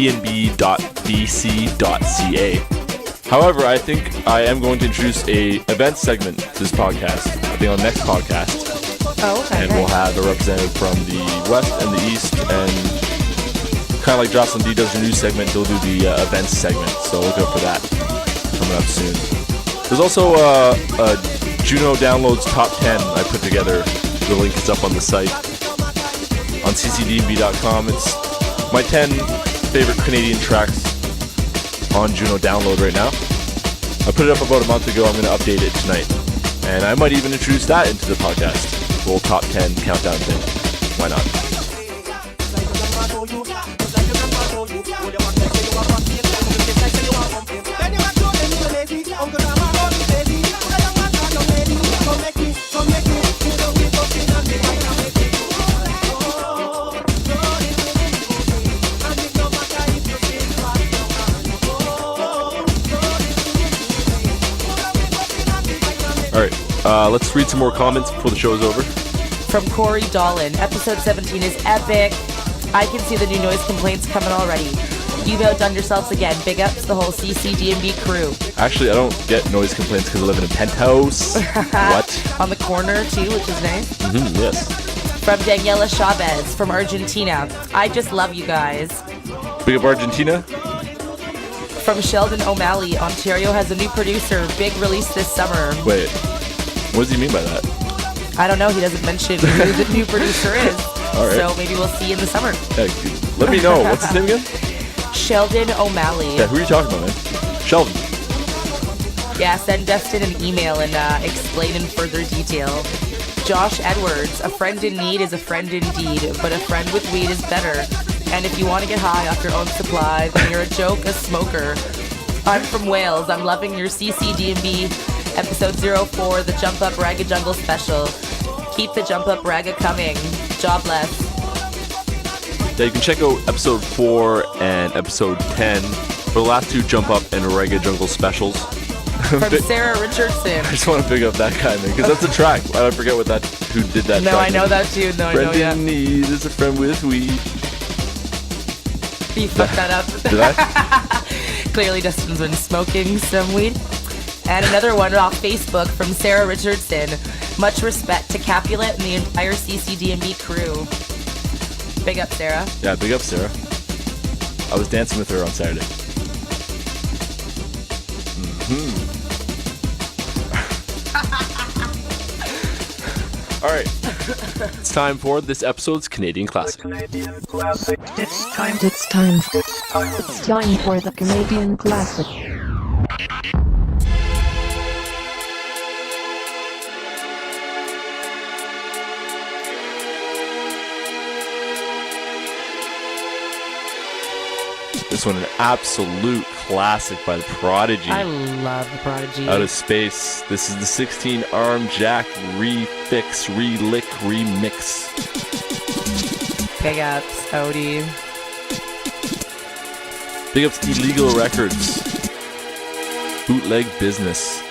However, I think I am going to introduce a event segment to this podcast. I think on the next podcast. Oh, okay. And we'll have a representative from the west and the east, and kind of like JOCELYN D does the news segment, they'll do the events segment. So look out for that coming up soon. There's also a Juno Downloads Top 10 I put together. The link is up on the site on CCDnB.com. It's my 10 favorite Canadian tracks on Juno Download right now. I put it up about a month ago. I'm going to update it tonight, and I might even introduce that into the podcast. Little top 10 countdown thing. Why not? All right, let's read some more comments before the show is over. From Corey Dolan, episode 17 is epic. I can see the new noise complaints coming already. You've outdone yourselves again. Big ups the whole CCDnB crew. Actually, I don't get noise complaints because I live in a penthouse. What? On the corner too, which is nice. Yes. From Daniela Chavez from Argentina. I just love you guys. Big up Argentina. From Sheldon O'Malley, Ontario has a new producer. Big release this summer. Wait, what does he mean by that? I don't know. He doesn't mention who the new producer is. All right. So maybe we'll see you in the summer. Yeah, let me know. What's his name again? Sheldon O'Malley. Yeah, who are you talking about, man? Sheldon. Yeah, send Dustin an email and explain in further detail. Josh Edwards, a friend in need is a friend indeed, but a friend with weed is better. And if you want to get high off your own supply, then you're a joke, a smoker. I'm from Wales. I'm loving your CCDnB episode 04, the Jump Up Ragga Jungle special. Keep the Jump Up Ragga coming. Jobless. Yeah, you can check out episode 4 and episode 10 for the last two Jump Up and Ragga Jungle specials. From Sarah Richardson. I just want to pick up that guy, man, because that's a track. I forget who did that No, track. I know that too. No, I know, yeah. Friend in need is a friend with weed. You fucked that up. Did I? Clearly Dustin's been smoking some weed. And another one off Facebook from Sarah Richardson. Much respect to Capulet and the entire CCDnB crew. Big up, Sarah. Yeah, big up, Sarah. I was dancing with her on Saturday. All right. It's time for this episode's Canadian Classic. It's time for the Canadian Classic. This one, an absolute classic by the Prodigy. I love the Prodigy. Out of Space. This is the 16ArmedJack refix, relick, remix. Big ups, Odie. Big ups Illegal Records. Bootleg Business.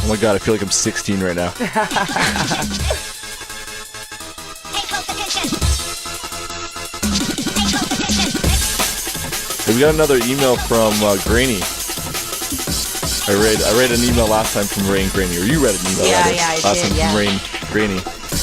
Oh my god, I feel like I'm 16 right now. Hey, we got another email from Grainy. I read an email last time from Rain Grainy, or you read an email I last did, time from Rain Grainy,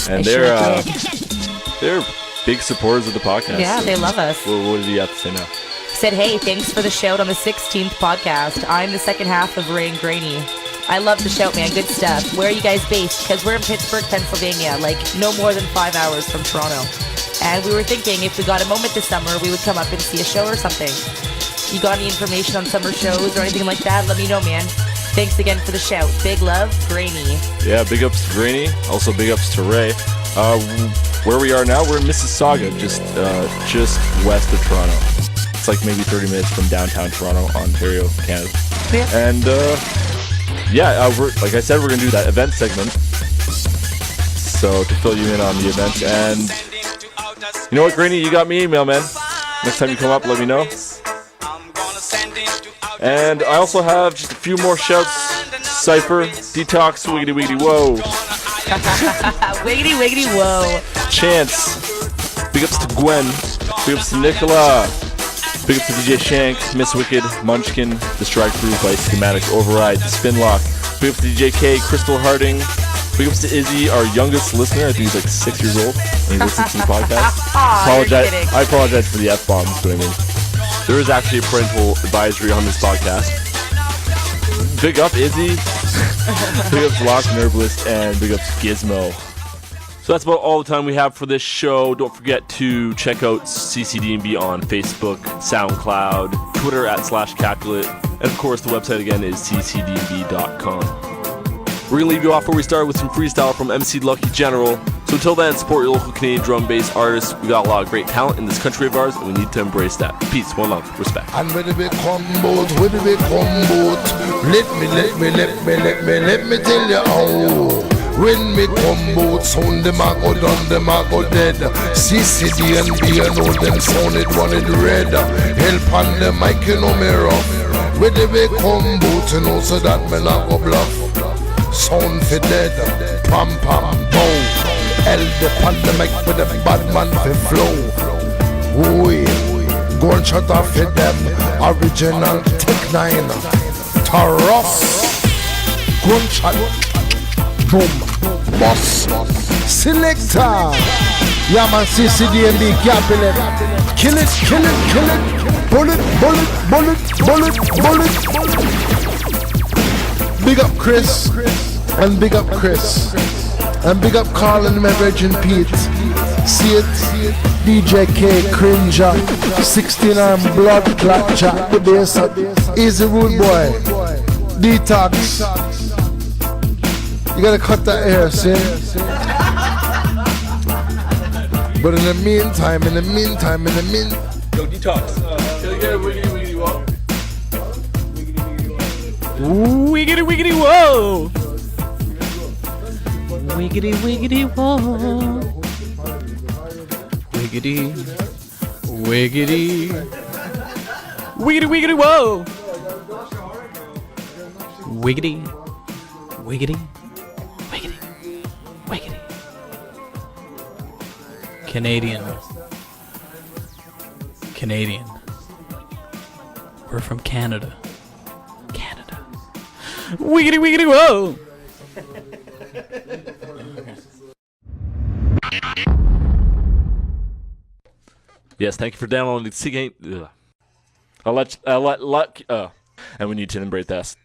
and they're big supporters of the podcast. Yeah, they love us. What did he have to say now? Said, hey, thanks for the shout on the 16th podcast. I'm the second half of Ray and Grainy. I love the shout, man. Good stuff. Where are you guys based? Because we're in Pittsburgh, Pennsylvania, like no more than 5 hours from Toronto. And we were thinking if we got a moment this summer, we would come up and see a show or something. You got any information on summer shows or anything like that? Let me know, man. Thanks again for the shout. Big love, Grainy. Yeah, big ups to Grainy. Also big ups to Ray. Where we are now, we're in Mississauga, just west of Toronto. It's like maybe 30 minutes from downtown Toronto, Ontario, Canada. Yeah. And like I said, we're gonna do that event segment. So to fill you in on the events, and you know what, Grainy, you got me email, man. Next time you come up, let me know. And I also have just a few more shouts. Cypher, Detox, Wiggity Wiggity Whoa. Wiggity Wiggity Whoa. Chance. Big ups to Gwen. Big ups to Nicola. Big ups to DJ Shank, Miss Wicked, Munchkin, The Strike Through by Schematic Override, Spinlock. Big ups to DJ K, Crystal Harding. Big ups to Izzy, our youngest listener. I think he's like 6 years old, and he listens to the podcast. I apologize for the F-bombs, but I mean, there is actually a parental advisory on this podcast. Big up Izzy. Big ups Lock and Erbalist, and big ups Gizmo. So that's about all the time we have for this show. Don't forget to check out CCDnB on Facebook, SoundCloud, Twitter @/Capulet, and of course the website again is CCDnB.com. We're going to leave you off where we started with some freestyle from MC Lucky General. So until then, support your local Canadian drum and bass artists. We got a lot of great talent in this country of ours, and we need to embrace that. Peace, one love, respect. And with the big combo, let me tell you how. When me come out, sound them a go down, them a go dead. CCDnB, I know them sounded one in red. Help on the mic, you know me rough. When the big come out, you know so that me not go bluff. Sound for dead, pam pam bow. Held the pandemic with the bad man for flow. Oi, gunshot off for them. Original Tech 9, Taros, gunshot. Boom, boss, selector. Yeah man, CCDnB, Capulet. Kill it, kill it, kill it. Bullet, bullet, bullet, bullet, bullet. Big up Chris, and big up Chris, and big up Carl and my Virgin Pete. See it, DJ K, Krinjah, 16-arm blood clot jack, Debaser, Easy Rude Boy, Detox. You gotta cut that hair, see? But in the meantime, Yo, Detox. Can I get a wiggity wiggity whoa? Wiggity wiggity whoa. Wiggity wiggity whoa. Wiggity wiggity wiggity wiggity whoa. Wiggity wiggity wiggity wiggity. Canadian. We're from Canada. Wiggity wiggity whoa. Yes, thank you for downloading the SIG. I'll let luck. And we need to embrace that.